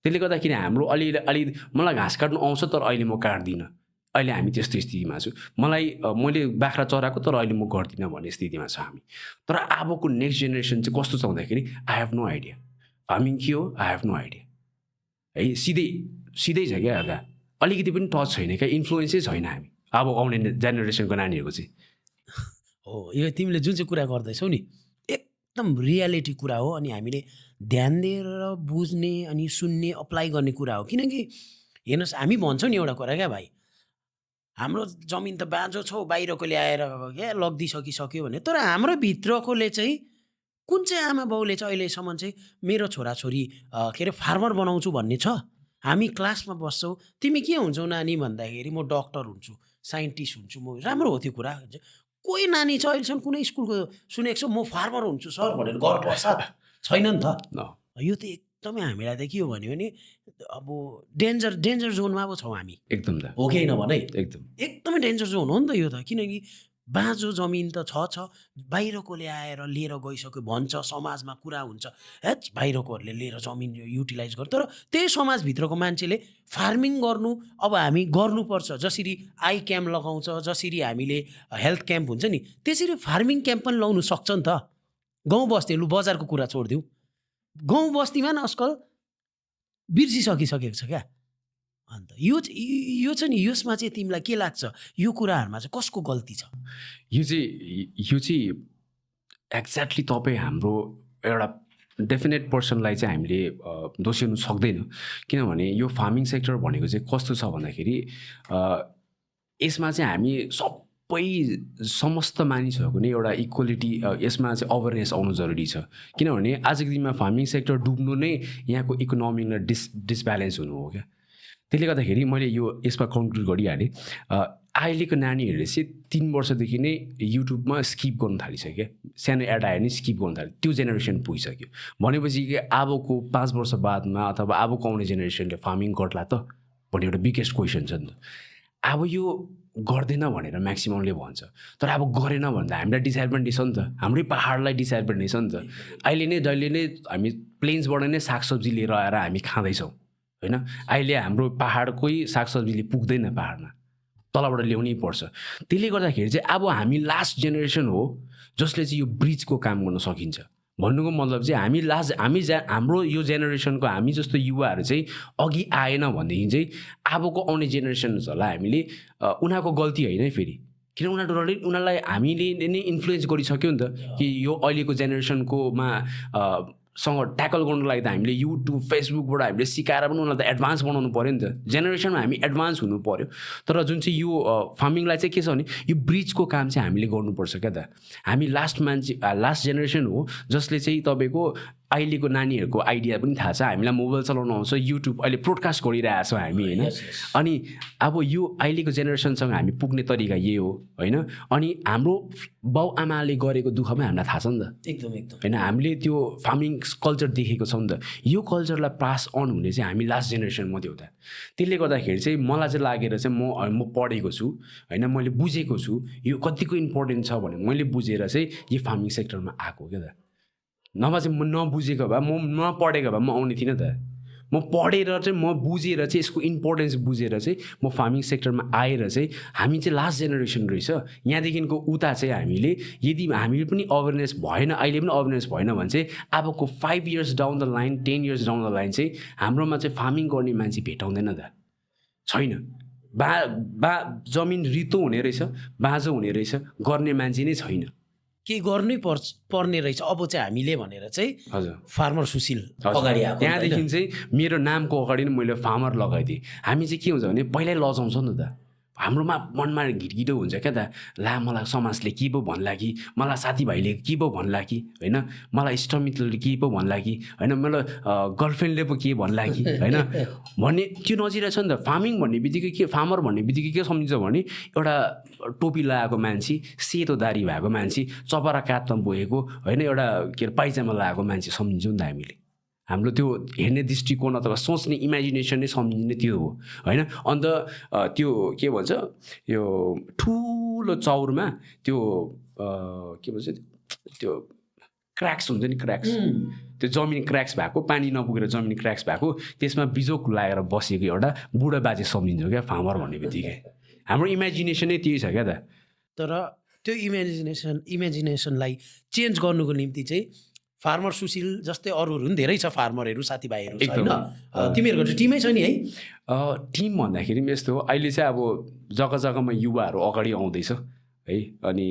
त्यसले गर्दाखेरि हाम्रो अलि मलाई घाँस काट्नु आउँछ तर अहिले म काट्दिनँ, अहिले हामी त्यस्तो स्थितिमा छु। मैले बाख्रा चराएको तर अहिले म गर्दिनँ भन्ने स्थितिमा छ हामी। तर अबको नेक्स्ट जेनेरेसन चाहिँ कस्तो छ भन्दाखेरि I have no idea farming के हो, आई हेभ नो आइडिया है। सिधै छ क्या, आधा अलिकति पनि टच छैन क्या, इन्फ्लुएन्सै छैन हामी अब आउने जेनेरेसनको नानीहरूको चाहिँ। हो, यो तिमीले जुन चाहिँ कुरा गर्दैछौ नि एकदम रियालिटी कुरा हो, अनि हामीले ध्यान दिएर बुझ्ने अनि सुन्ने अप्लाई गर्ने कुरा हो। किनकि हेर्नुहोस्, हामी भन्छौँ नि एउटा कुरा क्या भाइ, हाम्रो जमिन त बाँझो छ, बाहिरको ल्याएर क्या लगिदिइसकिसक्यो भने, तर हाम्रो भित्रकोले चाहिँ कुन चाहिँ आमा बाउले चाहिँ अहिलेसम्म चाहिँ मेरो छोराछोरी के अरे फार्मर बनाउँछु भन्ने छ? हामी क्लासमा बस्छौँ, तिमी के हुन्छौ नानी भन्दाखेरि म डक्टर हुन्छु, साइन्टिस्ट हुन्छु, म राम्रो हो त्यो कुरा। कोही नानी छ अहिलेसम्म कुनै स्कुलको सुनेको छु म फार्मर हुन्छु सर भनेर घर बस्छ? छैन नि त। यो त एकदमै हामीलाई त के हो भने अब डेन्जर जोनमा पो छौँ हामी एकदम त, हो कि होइन भन है? एकदमै डेन्जर जोन हो नि त यो त। किनकि बाँझो जमिन त छ, बाहिरकोले आएर लिएर गइसक्यो भन्छ, समाजमा कुरा हुन्छ, हेच बाहिरकोहरूले लिएर जमिन युटिलाइज गर्छ। तर त्यही समाजभित्रको मान्छेले फार्मिङ गर्नु अब हामी गर्नुपर्छ। जसरी आई क्याम्प लगाउँछ, जसरी हामीले हेल्थ क्याम्प हुन्छ नि, त्यसरी फार्मिङ क्याम्प पनि लाउनु सक्छ नि त। गाउँ बस्तीहरू बजारको कुरा छोडिदिउँ, गाउँ बस्तीमा न आजकल बिर्सिसकिसकेको छ क्या। अन्त यो चाहिँ नि यसमा चाहिँ तिमीलाई के लाग्छ, यो कुराहरूमा चाहिँ कसको गल्ती छ? यो चाहिँ एक्ज्याक्टली तपाईँ हाम्रो एउटा डेफिनेट पर्सनलाई चाहिँ हामीले दोस्याउनु सक्दैन। किनभने यो फार्मिङ सेक्टर भनेको चाहिँ कस्तो छ भन्दाखेरि यसमा चाहिँ हामी समस्त मानिसहरूको नै एउटा इक्वालिटी, यसमा चाहिँ अवेरनेस आउनु जरुरी छ। किनभने आजको दिनमा फार्मिङ सेक्टर डुब्नु नै यहाँको इकोनोमिक डिसब्यालेन्स हुनु हो क्या। त्यसले गर्दाखेरि मैले यो यसमा कन्क्लुड गरिहालेँ। अहिलेको नानीहरूले चाहिँ 3 वर्षदेखि नै युट्युबमा स्किप गर्नु थालिसक्यो, सानो एड आयो नि स्किप गर्नु थाल्यो, त्यो जेनेरेसन पुगिसक्यो। भनेपछि कि अबको 5 वर्ष बादमा अथवा अबको आउने जेनेरेसनले फार्मिङ गर्ला त? भन्ने एउटा बिगेस्ट क्वेसन छ नि त। अब यो गर्दैन भनेर म्याक्सिममले भन्छ, तर अब गरेन भन्दा हामीलाई डिसएडभान्टेज छ नि त, हाम्रै पाहाडलाई डिसएडभान्टेज छ नि त। अहिले नै जहिले नै हामी प्लेन्सबाट नै सागसब्जी लिएर आएर हामी खाँदैछौँ होइन। अहिले हाम्रो पाहाडकै सागसब्जीले पुग्दैन पाहाडमा, तलबाट ल्याउनै पर्छ। त्यसले गर्दाखेरि चाहिँ अब हामी लास्ट जेनेरेसन हो जसले चाहिँ यो ब्रिजको काम गर्न सकिन्छ। भन्नुको मतलब चाहिँ हाम्रो यो जेनेरेसनको हामी जस्तो युवाहरू चाहिँ अघि आएन भनेदेखि चाहिँ अबको आउने जेनेरेसन्सहरूलाई हामीले उनीहरूको गल्ती होइन है फेरि, किन उनीहरूलाई हामीले नै इन्फ्लुएन्स गरिसक्यो नि त कि यो अहिलेको जेनेरेसनकोमा सँग ट्याकल गर्नुको लागि त हामीले युट्युब फेसबुकबाट हामीले सिकाएर पनि उनीहरूलाई त एडभान्स बनाउनु पऱ्यो नि त। जेनेरेसनमा हामी एडभान्स हुनु पऱ्यो। तर जुन चाहिँ यो फार्मिङलाई चाहिँ के छ भने यो ब्रिजको काम चाहिँ हामीले गर्नुपर्छ क्या त। हामी लास्ट जेनेरेसन हो जसले चाहिँ तपाईँको अहिलेको नानीहरूको आइडिया पनि थाहा छ, हामीलाई मोबाइल चलाउनु आउँछ, युट्युब अहिले ब्रोडकास्ट गरिरहेको छौँ हामी होइन। अनि अब यो अहिलेको जेनेरेसनसँग हामी पुग्ने तरिका यही हो होइन। अनि हाम्रो बाउ आमाले गरेको दुःख पनि हामीलाई थाहा छ नि त एकदम होइन। हामीले त्यो फार्मिङ कल्चर देखेको छौँ नि त। यो कल्चरलाई पास अन हुने चाहिँ हामी लास्ट जेनेरेसन मात्रै हो त। त्यसले गर्दाखेरि चाहिँ मलाई चाहिँ लागेर चाहिँ म पढेको छु होइन, मैले बुझेको छु यो कतिको इम्पोर्टेन्ट छ भने मैले बुझेर चाहिँ यो फार्मिङ सेक्टरमा आएको क्या त। नभए चाहिँ म नबुझेको भए म नपढेको भए म आउने थिइनँ त। म पढेर चाहिँ म बुझेर चाहिँ यसको इम्पोर्टेन्स बुझेर चाहिँ म फार्मिङ सेक्टरमा आएर चाहिँ हामी चाहिँ लास्ट जेनेरेसन रहेछ यहाँदेखिको उता चाहिँ हामीले यदि हामीले पनि अवेरनेस भएन, अहिले पनि अवेरनेस भएन भने चाहिँ अबको 5 years down the line 10 years down the line चाहिँ हाम्रोमा चाहिँ फार्मिङ गर्ने मान्छे भेटाउँदैन त, छैन। जमिन रितो हुने रहेछ, बाँझो हुने रहेछ, गर्ने मान्छे नै छैन, केही गर्नै पर्ने रहेछ अब चाहिँ हामीले भनेर चाहिँ हजुर फार्मर सुशील अगाडि आएको। त्यहाँदेखि चाहिँ मेरो नामको अगाडि नै मैले फार्मर लगाइदिएँ। हामी चाहिँ के हुन्छ भने पहिल्यै लजाउँछ नि त, हाम्रोमा मनमा घिटघिटो हुन्छ क्या त। ला मलाई समाजले के पो भन्ला कि, मलाई साथीभाइले के पो भन्ला कि होइन, मलाई इष्टमित्रले के पो भन्ला कि होइन, मलाई गर्लफ्रेन्डले पो के भन्ला कि होइन भन्ने त्यो नजिरहेछ नि त। फार्मिङ भन्ने बित्तिकै के, फार्मर भन्ने बित्तिकै के सम्झिन्छ भने एउटा टोपी लगाएको मान्छे, सेतो दारी भएको मान्छे, चपरा कातमा बोकेको होइन, एउटा के अरे पाइजामा लगाएको मान्छे सम्झिन्छौँ नि त हामीले। हाम्रो त्यो हेर्ने दृष्टिकोण अथवा सोच्ने इमेजिनेसन नै सम्झिने त्यो हो होइन। अन्त त्यो के भन्छ यो ठुलो चौरमा त्यो के भन्छ त्यो क्र्याक्स हुन्छ नि, क्र्याक्स, त्यो जमिन क्र्याक्स भएको, पानी नपुगेर जमिन क्र्याक्स भएको, त्यसमा बिजोक लगाएर बसेको एउटा बुढा बाजे सम्झिन्छौँ क्या फार्मर भन्ने बित्तिकै। हाम्रो इमेजिनेसन नै त्यही छ क्या त। तर त्यो इमेजिनेसनलाई चेन्ज गर्नुको निम्ति चाहिँ फार्मर सुशील जस्तै अरूहरू पनि धेरै छ, फार्मरहरू साथीभाइहरू छ होइन। तिमीहरूको चाहिँ टिमै छ नि है? टिम भन्दाखेरि पनि यस्तो हो, अहिले चाहिँ अब जग्गा जग्गामा युवाहरू अगाडि आउँदैछ है। अनि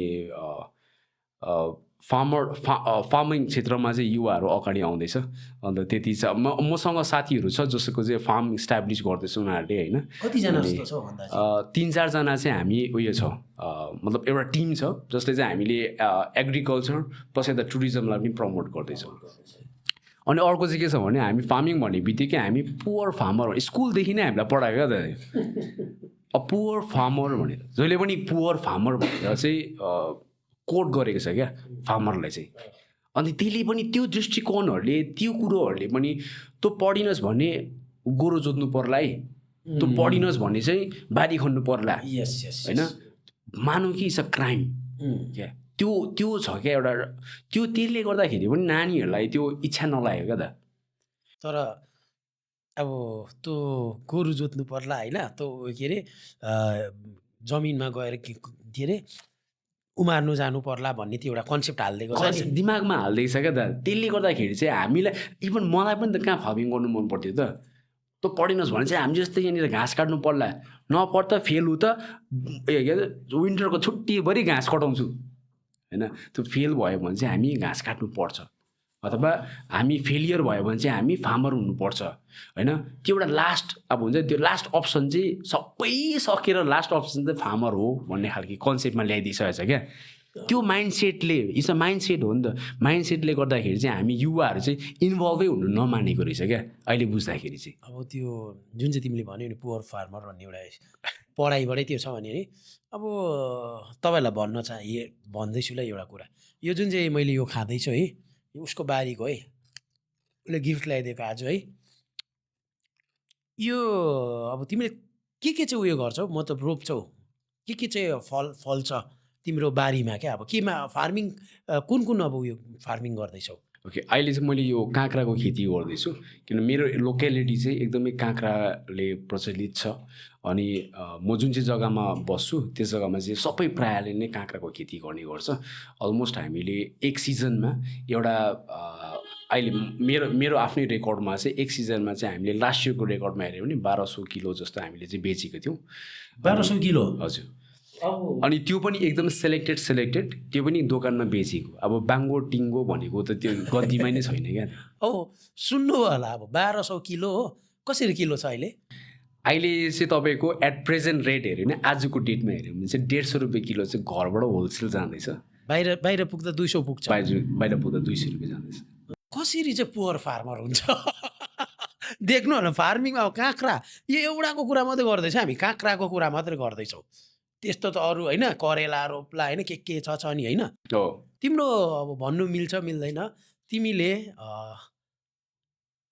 फार्मिङ क्षेत्रमा चाहिँ युवाहरू अगाडि आउँदैछ। अन्त त्यति छ। मसँग साथीहरू छ जसको चाहिँ फार्म इस्टाब्लिस गर्दैछ उनीहरूले होइन। कतिजना जस्तो छ भन्दा 3-4 जना चाहिँ हामी उयो छ, मतलब एउटा टिम छ जसले चाहिँ हामीले एग्रिकल्चर प्लस यता टुरिज्मलाई पनि प्रमोट गर्दैछौँ। अनि अर्को चाहिँ के छ भने हामी फार्मिङ भन्ने बित्तिकै हामी पुवर फार्मर स्कुलदेखि नै हामीलाई पढायो क्या त। पुवर फार्मर भनेर जहिले पनि पुवर फार्मर भनेर चाहिँ कोड गरेको छ क्या फार्मरलाई चाहिँ। अनि त्यसले पनि त्यो दृष्टिकोणहरूले त्यो कुरोहरूले पनि तँ पढिनस् भने गोरु जोत्नु पर्ला है, तँ पढिनस् भने चाहिँ बारी खन्नु पर्ला होइन, मानौँ कि इट्स अ क्राइम क्या। त्यो छ क्या एउटा, त्यो त्यसले गर्दाखेरि पनि नानीहरूलाई त्यो इच्छा नलाग्यो क्या त। तर अब त्यो गोरु जोत्नु पर्ला होइन, त्यो के अरे जमिनमा गएर के अरे उमार्नु जानु पर्ला भन्ने त्यो एउटा कन्सेप्ट हालिदिएको छ दिमागमा हालिदिएको छ क्या त। त्यसले गर्दाखेरि चाहिँ हामीलाई इभन मलाई पनि त कहाँ फार्मिङ गर्नु मन पर्थ्यो त। तँ पढिनस् भने चाहिँ हामी जस्तै यहाँनिर घाँस काट्नु पर्ला, नपढ्दा फेल हु त विन्टरको छुट्टीभरि घाँस कटाउँछु होइन। त्यो फेल भयो भने चाहिँ हामी घाँस काट्नु पर्छ, अथवा हामी फेलियर भयो भने चाहिँ हामी फार्मर हुनुपर्छ होइन। त्यो एउटा लास्ट अब हुन्छ त्यो लास्ट अप्सन चाहिँ सबै सकेर लास्ट अप्सन चाहिँ फार्मर हो भन्ने खालको कन्सेप्टमा ल्याइदिइसकेको छ क्या। त्यो माइन्डसेटले इट्स अ माइन्डसेट हो नि त। माइन्डसेटले गर्दाखेरि चाहिँ हामी युवाहरू चाहिँ इन्भल्भै हुनु नमानेको रहेछ क्या अहिले बुझ्दाखेरि चाहिँ। अब त्यो जुन चाहिँ तिमीले भन्यो नि पुवर फार्मर भन्ने एउटा पढाइबाटै त्यो छ भने नि, अब तपाईँहरूलाई भन्दैछु ल एउटा कुरा, यो जुन चाहिँ मैले यो खाँदैछु है, उसको बारीको है, उसले गिफ्ट ल्याइदिएको आज है, यो अब तिमीले के चाहिँ उयो गर्छौ मतलब रोप्छौ के चाहिँ फल्छ तिम्रो बारीमा क्या अब केमा फार्मिङ कुन अब उयो फार्मिङ गर्दैछौ ओके अहिले चाहिँ मैले यो काँक्राको खेती गर्दैछु किन मेरो लोकेलिटी चाहिँ एकदमै काँक्राले प्रचलित छ अनि म जुन चाहिँ जग्गामा बस्छु त्यस जग्गामा चाहिँ सबै प्रायःले नै काँक्राको खेती गर्ने गर्छ अलमोस्ट हामीले एक सिजनमा एउटा अहिले मेरो आफ्नै रेकर्डमा चाहिँ एक सिजनमा चाहिँ हामीले लास्ट इयरको रेकर्डमा हेऱ्यौँ भने 1200 किलो जस्तो हामीले चाहिँ बेचेको थियौँ 1200 किलो हजुर अनि त्यो पनि एकदम सेलेक्टेड त्यो पनि दोकानमा बेचेको अब बाङ्गो टिङ्गो भनेको त त्यो गद्दीमै नै छैन क्या सुन्नु होला अब 1200 किलो हो कसरी किलो छ अहिले चाहिँ तपाईँको एट प्रेजेन्ट रेट हेऱ्यो भने आजको डेटमा हेऱ्यो भने चाहिँ 150 रुपियाँ किलो चाहिँ घरबाट होलसेल जाँदैछ बाहिर पुग्दा 200 पुग्छ बाहिर पुग्दा 200 रुपियाँ जाँदैछ कसरी चाहिँ पुवर फार्मर हुन्छ देख्नु होला फार्मिङमा अब काँक्रा यो एउटाको कुरा मात्रै गर्दैछ हामी काँक्राको कुरा मात्रै गर्दैछौँ त्यस्तो त अरू होइन करेला रोप्ला होइन के छ नि होइन तिम्रो अब भन्नु मिल्छ मिल्दैन तिमीले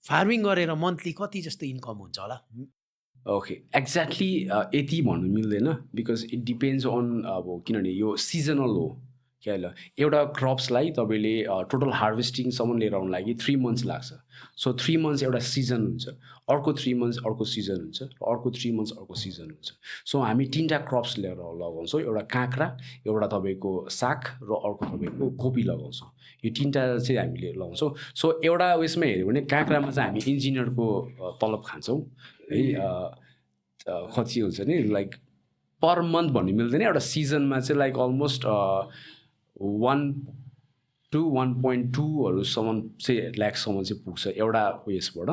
फार्मिङ गरेर मन्थली कति जस्तो इन्कम हुन्छ होला ओके एक्ज्याक्टली यति भन्नु मिल्दैन बिकज इट डिपेन्ड्स अन अब किनभने यो सिजनल हो क्या ल एउटा क्रप्सलाई तपाईँले टोटल हार्भेस्टिङसम्म लिएर आउनु लागि 3 मन्थ्स लाग्छ सो 3 मन्थ्स एउटा सिजन हुन्छ अर्को 3 मन्थ्स अर्को सिजन हुन्छ र अर्को 3 मन्थ्स अर्को सिजन हुन्छ सो हामी 3टा क्रप्स लिएर लगाउँछौँ एउटा काँक्रा एउटा तपाईँको साग र अर्को तपाईँको कोपी लगाउँछौँ यो 3टा चाहिँ हामीले लगाउँछौँ सो एउटा उयसमा हेऱ्यो भने काँक्रामा चाहिँ हामी इन्जिनियरको तलब खान्छौँ है कति हुन्छ नि लाइक पर मन्थ भन्नु मिल्दैन एउटा सिजनमा चाहिँ लाइक अलमोस्ट 1 to 1.2 चाहिँ ल्याक्ससम्म चाहिँ पुग्छ एउटा उयसबाट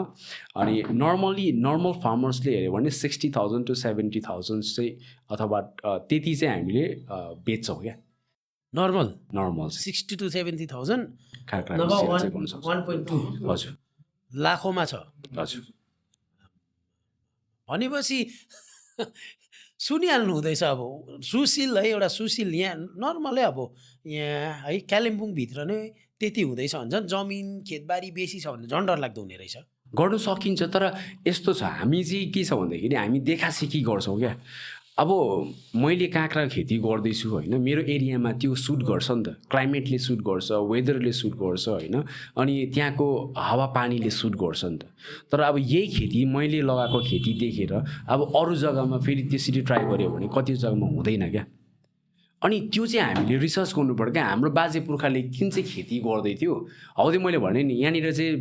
अनि नर्मल फार्मर्सले हेऱ्यो भने 60,000 to 70,000 चाहिँ अथवा त्यति चाहिँ हामीले बेच्छौँ क्या नर्मल 60 to 70,000 1.2 हजुर लाखौँमा छ हजुर भनेपछि सुनिहाल्नु हुँदैछ अब सुशील है एउटा सुशील यहाँ नर्मलै अब यहाँ है कालिम्पोङभित्र नै त्यति हुँदैछ भने झन् जमिन खेतबारी बेसी छ भने झन् डरलाग्दो हुने रहेछ गर्नु सकिन्छ तर यस्तो छ हामी चाहिँ के छ भन्दाखेरि हामी देखासेखी गर्छौँ क्या अब मैले काँक्रा खेती गर्दैछु होइन मेरो एरियामा त्यो सुट गर्छ नि त क्लाइमेटले सुट गर्छ वेदरले सुट गर्छ होइन अनि त्यहाँको हावापानीले सुट गर्छ नि त तर अब यही खेती मैले लगाएको खेती देखेर अब अरू जग्गामा फेरि त्यसरी ट्राई गऱ्यो भने कति जग्गामा हुँदैन क्या अनि त्यो चाहिँ हामीले रिसर्च गर्नुपर्छ क्या हाम्रो बाजे पुर्खाले कुन चाहिँ खेती गर्दै थियो हौ त्यो मैले भने नि यहाँनिर चाहिँ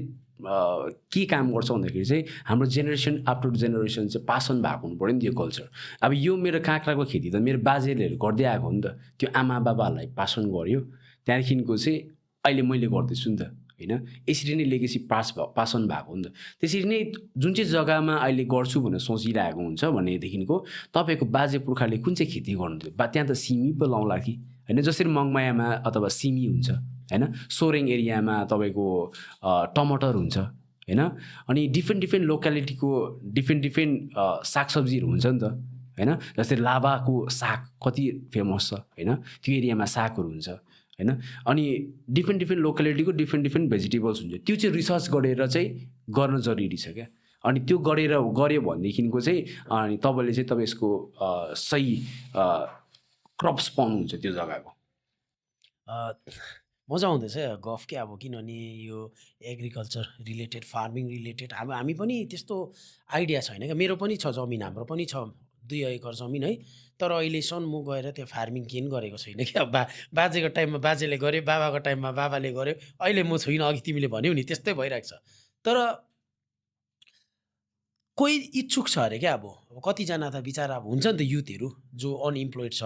के काम गर्छ भन्दाखेरि चाहिँ हाम्रो जेनेरेसन आफ्टर जेनेरेसन चाहिँ पासन भएको हुनु पऱ्यो नि त्यो कल्चर अब यो मेरो काँक्राको खेती त मेरो बाजेलेहरू गर्दै आएको हो नि त त्यो आमा बाबाहरूलाई पासन गऱ्यो त्यहाँदेखिको चाहिँ अहिले मैले गर्दैछु नि त होइन यसरी नै लेगेसी पासन भएको हो नि त त्यसरी नै जुन चाहिँ जग्गामा अहिले गर्छु भनेर सोचिरहेको हुन्छ भनेदेखिको तपाईँको बाजे पुर्खाले कुन चाहिँ खेती गर्नुहुन्थ्यो त्यहाँ त सिमी पो लाउँला कि होइन जसरी मङमायामा अथवा सिमी हुन्छ होइन सोरेङ एरियामा तपाईँको टमाटर हुन्छ होइन अनि डिफ्रेन्ट लोकालिटीको डिफ्रेन्ट सागसब्जीहरू हुन्छ नि त होइन जस्तै लाभाको साग कति फेमस छ होइन त्यो एरियामा सागहरू हुन्छ होइन अनि डिफ्रेन्ट लोकालिटीको डिफ्रेन्ट भेजिटेबल्स हुन्छ त्यो चाहिँ रिसर्च गरेर चाहिँ गर्न जरुरी छ क्या अनि त्यो गऱ्यो भनेदेखिको चाहिँ अनि तपाईँले चाहिँ तपाईँ यसको सही क्रप्स पाउनुहुन्छ त्यो जग्गाको मजा आउँदैछ गफ के अब किनभने यो एग्रिकल्चर रिलेटेड फार्मिङ रिलेटेड अब हामी पनि त्यस्तो आइडिया छैन क्या मेरो पनि छ जमिन हाम्रो पनि छ 2 एकर जमिन है तर अहिलेसम्म म गएर त्यो फार्मिङ केही गरेको छैन क्या बाजेको टाइममा बाजेले गर्यो बाबाको टाइममा बाबाले गर्यो अहिले म छुइनँ अघि तिमीले भन्यौ नि त्यस्तै भइरहेको छ तर कोही इच्छुक छ अरे क्या अब कतिजना त बिचारा अब हुन्छ नि त युथहरू जो अनइम्प्लोइड छ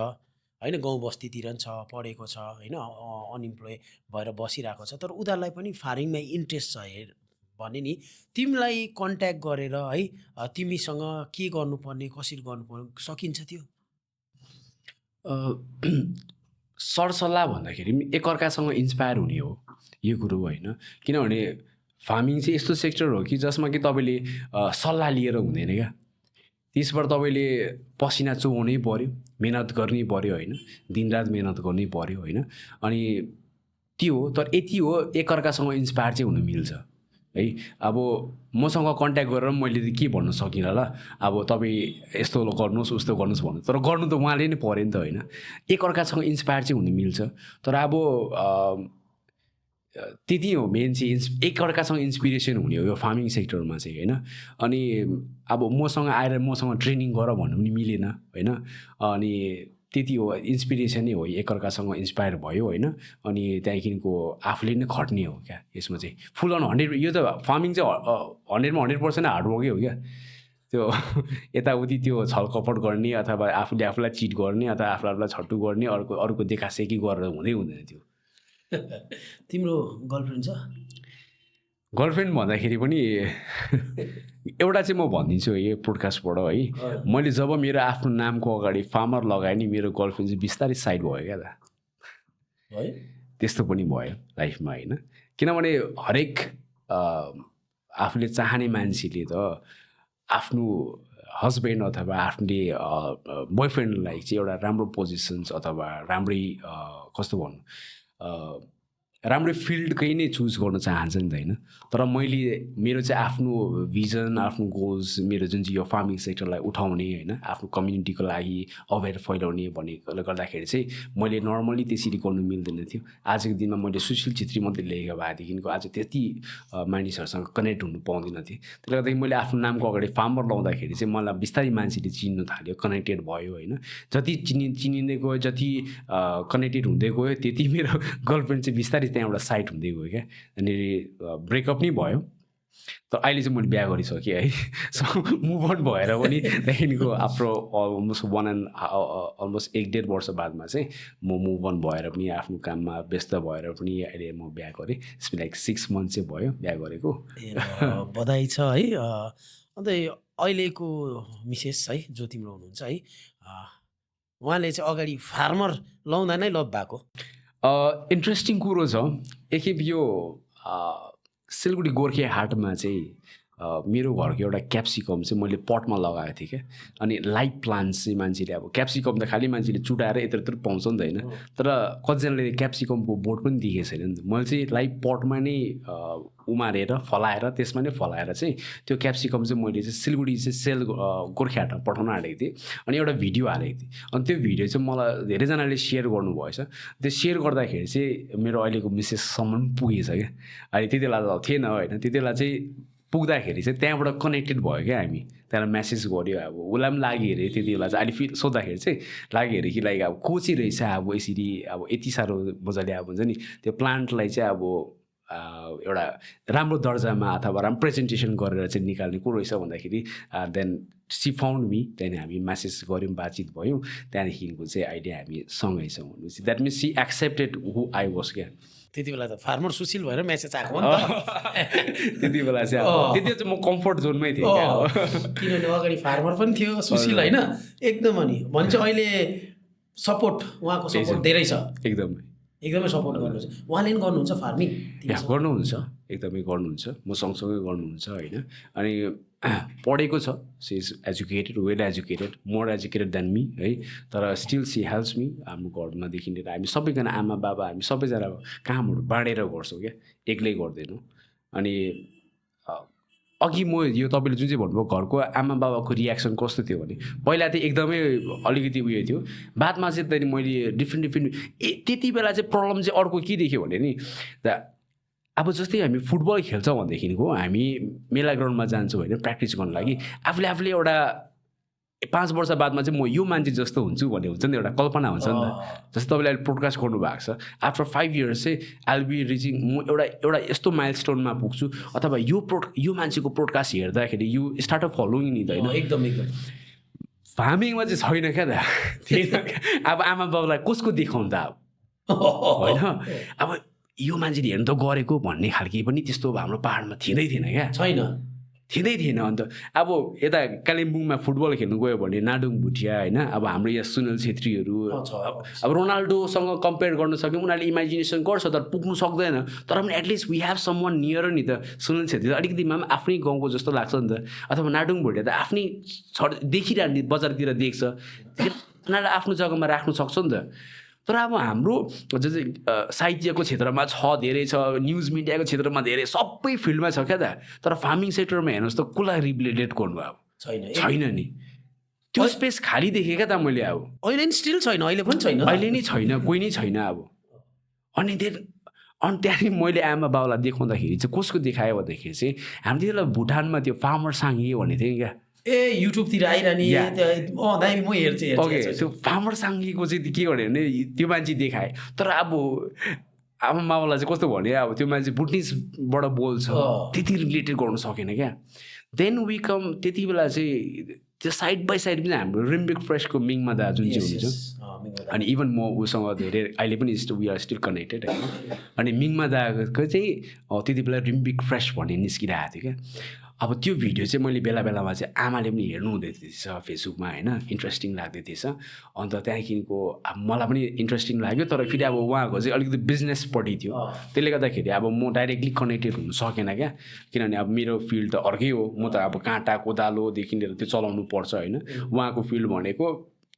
होइन गाउँ बस्तीतिर पनि छ पढेको छ होइन अनइम्प्लोय भएर बसिरहेको छ तर उनीहरूलाई पनि फार्मिङमा इन्ट्रेस्ट छ भने नि तिमीलाई कन्ट्याक्ट गरेर है तिमीसँग के गर्नुपर्ने कसरी गर्नुपर्ने सकिन्छ त्यो सरसल्लाह भन्दाखेरि एकअर्कासँग इन्सपायर हुने हो यो कुरो होइन किनभने फार्मिङ चाहिँ यस्तो सेक्टर हो कि जसमा कि तपाईँले सल्लाह लिएर हुँदैन क्या त्यसबाट तपाईँले पसिना चुहाउनै पऱ्यो मेहनत गर्नै पऱ्यो होइन दिनरात मेहनत गर्नै पऱ्यो होइन अनि त्यो हो तर यति हो एकअर्कासँग इन्सपायर चाहिँ हुनु मिल्छ है अब मसँग कन्ट्याक्ट गरेर मैले त के भन्न सकिनँ ल अब तपाईँ यस्तो गर्नुहोस् उस्तो गर्नुहोस् भन्नु तर गर्नु त उहाँले नै पऱ्यो नि त होइन एकअर्कासँग इन्सपायर चाहिँ हुनु मिल्छ तर अब त्यति हो मेन चाहिँ एकअर्कासँग इन्सपिरेसन हुने हो यो फार्मिङ सेक्टरमा चाहिँ होइन अनि अब मसँग आएर मसँग ट्रेनिङ गर भन्नु पनि मिलेन होइन अनि त्यति हो इन्सपिरेसनै हो एकअर्कासँग इन्सपायर भयो होइन अनि त्यहाँदेखिको आफूले नै खट्ने हो क्या यसमा चाहिँ फुल अन 100 यो त फार्मिङ चाहिँ 100मा 100% हार्डवर्कै हो क्या त्यो यताउति त्यो छलकपट गर्ने अथवा आफूले आफूलाई चिट गर्ने अथवा आफूलाई छट्टु गर्ने अर्को देखासेकी गरेर हुँदैन त्यो तिम्रो गर्लफ्रेन्ड छ गर्लफ्रेन्ड भन्दाखेरि पनि एउटा चाहिँ म भनिदिन्छु यो पोडकास्टबाट है मैले जब मेरो आफ्नो नामको अगाडि फार्मर लगाएँ नि मेरो गर्लफ्रेन्ड चाहिँ बिस्तारै साइड भयो क्या त है त्यस्तो पनि भयो लाइफमा होइन किनभने हरेक आफूले चाहने मान्छेले त आफ्नो हस्बेन्ड अथवा आफ्नले बोयफ्रेन्डलाई चाहिँ एउटा राम्रो पोजिसन्स अथवा राम्रै कस्तो भन्नु राम्रै फिल्डकै नै चुज गर्न चाहन्छ नि त होइन तर मैले मेरो चाहिँ आफ्नो भिजन आफ्नो गोल्स मेरो जुन चाहिँ यो फार्मिङ सेक्टरलाई उठाउने होइन आफ्नो कम्युनिटीको लागि अवेर फैलाउने भनेकोले गर्दाखेरि चाहिँ मैले नर्मली त्यसरी गर्नु मिल्दैन थियो आजको दिनमा मैले सुशील छेत्री मात्रै लेखेको भएदेखिको आज त्यति मानिसहरूसँग कनेक्ट हुनु पाउँदैन थिएँ त्यसले गर्दाखेरि मैले आफ्नो नामको अगाडि फार्मर लाउँदाखेरि चाहिँ मलाई बिस्तारै मान्छेले चिन्नु थाल्यो कनेक्टेड भयो होइन जति चिनिँदै गयो जति कनेक्टेड हुँदै गयो त्यति मेरो गर्लफ्रेन्ड चाहिँ बिस्तारै त्यहाँबाट साइड हुँदै गयो क्या अनि ब्रेकअप नै भयो त अहिले चाहिँ मैले बिहा गरिसकेँ है सो मुभ अन भएर पनि त्यहाँदेखिको आफ्टर अलमोस्ट 1.5 वर्ष बादमा चाहिँ म मुभ अन भएर पनि आफ्नो काममा व्यस्त भएर पनि अहिले म बिहा गरेँ इट्स लाइक 6 मन्थ चाहिँ भयो बिहा गरेको बधाई छ है अन्त अहिलेको मिसेस है जो तिम्रो हुनुहुन्छ है उहाँले चाहिँ अगाडि फार्मर लाउँदा नै लभ भएको इन्ट्रेस्टिङ कुरो छ एकखेप यो सिलगढी गोर्खे हाटमा चाहिँ मेरो घरको एउटा क्याप्सिकम चाहिँ मैले पटमा लगाएको थिएँ क्या अनि लाइभ प्लान्ट्स चाहिँ मान्छेले अब क्याप्सिकम त खालि मान्छेले चुटाएर यत्र यत्र पाउँछ नि त होइन तर कतिजनाले क्याप्सिकमको बोट पनि देखेको छैन नि त मैले चाहिँ लाइभ पटमा नै उमारेर फलाएर त्यसमा नै फलाएर चाहिँ त्यो क्याप्सिकम चाहिँ मैले चाहिँ सिलगढी चाहिँ गोर्खे हाटमा पठाउन आँटेको थिएँ अनि एउटा भिडियो हालेको थिएँ अनि त्यो भिडियो चाहिँ मलाई धेरैजनाले सेयर गर्नुभएछ त्यो सेयर गर्दाखेरि चाहिँ मेरो अहिलेको मिसेससम्म पुगेछ क्या अहिले त्यति बेला त थिएन होइन त्यति बेला चाहिँ पुग्दाखेरि चाहिँ त्यहाँबाट कनेक्टेड भयो क्या हामी त्यहाँबाट म्यासेज गऱ्यो अब उसलाई पनि लाग्यो अरे त्यति बेला चाहिँ अहिले फेरि सोद्धाखेरि चाहिँ लाग्यो अरे कि लाइक अब को चाहिँ रहेछ अब यसरी अब यति साह्रो मजाले अब हुन्छ नि त्यो प्लान्टलाई चाहिँ अब एउटा राम्रो दर्जामा अथवा राम्रो प्रेजेन्टेसन गरेर चाहिँ निकाल्ने को रहेछ भन्दाखेरि देन सी फाउन्ड मी त्यहाँदेखि हामी म्यासेज गऱ्यौँ बातचित भयौँ त्यहाँदेखिको चाहिँ अहिले हामी सँगै छौँ भनेपछि that means she accepted who I was क्या त्यति बेला त फार्मर सुशील भएर म्यासेज आएको हो नि त त्यति बेला चाहिँ त्यति चाहिँ म कम्फर्ट जोनमै थिएँ किनभने अगाडि फार्मर पनि थियो सुशील होइन एकदम अनि भन्छ अहिले सपोर्ट उहाँको सपोर्ट धेरै छ एकदमै सपोर्ट गर्नुहुन्छ उहाँले पनि गर्नुहुन्छ फार्मिङ गर्नुहुन्छ एकदमै गर्नुहुन्छ म सँगसँगै गर्नुहुन्छ होइन अनि पढेको छ she is educated well educated more educated than me है तर स्टिल सी हेल्प्स मी हाम्रो घरमादेखि लिएर हामी सबैजना आमा बाबा हामी सबैजना कामहरू बाँडेर गर्छौँ क्या एक्लै गर्दैनौँ अनि अघि म यो तपाईँले जुन चाहिँ भन्नुभयो घरको आमा बाबाको रियाक्सन कस्तो थियो भने पहिला चाहिँ एकदमै अलिकति उयो थियो बादमा चाहिँ त्यहाँदेखि मैले डिफ्रेन्ट त्यति बेला चाहिँ प्रब्लम चाहिँ अर्को के देख्यो भने नि अब जस्तै हामी फुटबल खेल्छ भनेदेखिको हामी मेला ग्राउन्डमा जान्छौँ होइन प्र्याक्टिस गर्नु लागि आफूले एउटा 5 वर्ष बादमा चाहिँ म यो मान्छे जस्तो हुन्छु भन्ने हुन्छ नि एउटा कल्पना हुन्छ नि त जस्तो तपाईँले अहिले पोडकास्ट गर्नुभएको छ आफ्टर 5 इयर्स चाहिँ आइल बी रिचिङ म एउटा यस्तो माइलस्टोनमा पुग्छु अथवा यो मान्छेको पोडकास्ट हेर्दाखेरि यु स्टार्ट अप फलोइङ नि त होइन एकदम फार्मिङमा चाहिँ छैन क्या त थिएन अब आमा बाबालाई कसको देखाउनु त अब होइन अब यो मान्छेले हेर्नु त गरेको भन्ने खालके पनि त्यस्तो हाम्रो पाहाडमा थिँदै थिएन क्या थिँदै थिएन अन्त अब यता कालिम्पोङमा फुटबल खेल्नु गयो भने नाडुङ भुटिया होइन अब हाम्रो यहाँ सुनिल छेत्रीहरू अब रोनाल्डोसँग कम्पेयर गर्न सक्यौँ उनीहरूले इमेजिनेसन गर्छ तर पुग्नु सक्दैन तर पनि at least we have someone near नि त सुनिल छेत्री त अलिकति भए पनि आफ्नै गाउँको जस्तो लाग्छ नि त अथवा नाडुङ भुटिया त आफ्नै देखिरहने बजारतिर देख्छ उनीहरूले आफ्नो जग्गामा राख्नु सक्छ नि त तर अब हाम्रो जुन चाहिँ साहित्यको क्षेत्रमा छ धेरै छ न्युज मिडियाको क्षेत्रमा धेरै सबै फिल्डमा छ क्या त तर फार्मिङ सेक्टरमा हेर्नुहोस् त कसलाई रिलेटेड गर्नु अब छैन नि त्यो स्पेस खाली देखेँ क्या त मैले अब अहिले नि स्टिल छैन अहिले पनि छैन अहिले नै छैन कोही नै छैन अब अनि त्यहाँदेखि मैले आमा बाउलाई देखाउँदाखेरि चाहिँ कसको देखायो भन्दाखेरि चाहिँ हामी त्यति बेला भुटानमा त्यो फार्मर साङ्गे भन्ने थियो क्या ए युट्युबतिर आइरहने दामी म हेर्छु ओके त्यो फार्मर साङ्गेको चाहिँ के गर्यो भने त्यो मान्छे देखाए तर अब आमा बाउलाई चाहिँ कस्तो भन्यो अब त्यो मान्छे बुटनिसबाट बोल्छ त्यति रिलेटेड गर्नु सकेन क्या देन वी कम त्यति बेला चाहिँ त्यो साइड बाई साइड पनि हाम्रो रिम्बिक फ्रेसको मिङमा दा जुन चाहिँ हुनुहुन्छ अनि इभन म उसँग धेरै अहिले पनि वी आर स्टिल कनेक्टेड होइन अनि मिङमा दाको चाहिँ त्यति बेला रिम्बिक फ्रेस भन्ने निस्किरहेको थियो क्या अब त्यो भिडियो चाहिँ मैले बेला बेलामा चाहिँ आमाले पनि हेर्नु हुँदै थिएछ फेसबुकमा होइन इन्ट्रेस्टिङ लाग्दै थिएछ अन्त त्यहाँदेखिको मलाई पनि इन्ट्रेस्टिङ लाग्यो तर फेरि अब उहाँको चाहिँ अलिकति बिजनेसपट्टि थियो त्यसले गर्दाखेरि अब म डाइरेक्टली कनेक्टेड हुनु सकेन क्या किनभने अब मेरो फिल्ड त अर्कै हो म त अब काँटा कोदालोदेखि लिएर त्यो चलाउनु पर्छ होइन उहाँको फिल्ड भनेको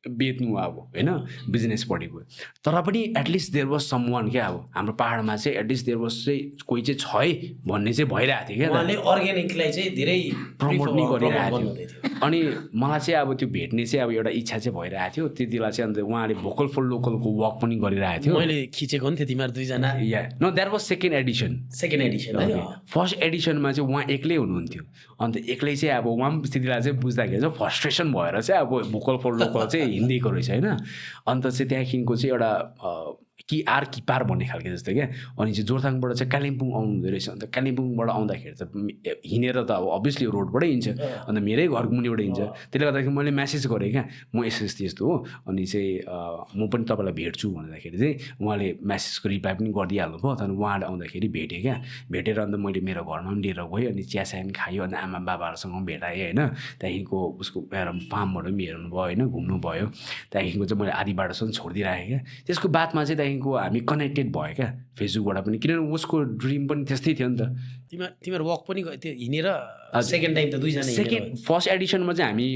बेच्नु अब होइन बिजनेस पढेको तर पनि at least there was someone क्या अब हाम्रो पाहाडमा चाहिँ एटलिस्ट देयर वाज चाहिँ कोही चाहिँ छ है भन्ने चाहिँ भइरहेको थियो क्या उहाँले अर्ग्यानिकलाई चाहिँ धेरै प्रमोट नै गरिरहेको थियो अनि मलाई चाहिँ अब त्यो भेट्ने चाहिँ अब एउटा इच्छा चाहिँ भइरहेको थियो त्यति बेला चाहिँ अन्त उहाँले भोकल फर लोकलको वक पनि गरिरहेको थियो मैले खिचेको नि थियो तिमीहरू दुईजना या no that was second edition है फर्स्ट एडिसनमा चाहिँ उहाँ एक्लै हुनुहुन्थ्यो अन्त एक्लै चाहिँ अब उहाँ पनि त्यति बेला चाहिँ बुझ्दाखेरि चाहिँ फ्रस्ट्रेसन भएर चाहिँ अब भोकल फर लोकल चाहिँ हिन्दीको रहेछ होइन अन्त चाहिँ त्यहाँदेखिको चाहिँ एउटा किपार भन्ने खालको जस्तो क्या अनि चाहिँ जोरथाङबाट चाहिँ कालिम्पोङ आउनु हुँदो रहेछ अन्त कालिम्पोङबाट आउँदाखेरि त हिँडेर त अब अभियसली रोडबाटै हिँड्छ अन्त मेरै घर मुनिबाट हिँड्छ त्यसले गर्दाखेरि मैले मेसेज गरेँ क्या म यस्तो यस्तो हो अनि चाहिँ म पनि तपाईँलाई भेट्छु भन्दाखेरि चाहिँ उहाँले मेसेजको रिप्लाई पनि गरिदिइहाल्नु भयो त्यहाँदेखि उहाँले आउँदाखेरि भेटेँ क्या भेटेर अन्त मैले मेरो घरमा पनि लिएर गएँ अनि चिया साइन खायो अनि आमा बाबाहरूसँग पनि भेटाएँ होइन त्यहाँदेखिको उसको फार्मबाट पनि हेर्नु भयो होइन घुम्नु भयो त्यहाँदेखिको चाहिँ मैले आधी बाटोसम्म छोडिदिइराखेँ क्या त्यसको बादमा चाहिँ त्यहाँदेखिको हामी कनेक्टेड भयो क्या फेसबुकबाट पनि किनभने उसको ड्रिम पनि त्यस्तै थियो नि त तिमीहरू वक पनि त्यो हिँडेर सेकेन्ड टाइम त दुईजना सेकेन्ड फर्स्ट एडिसनमा चाहिँ हामी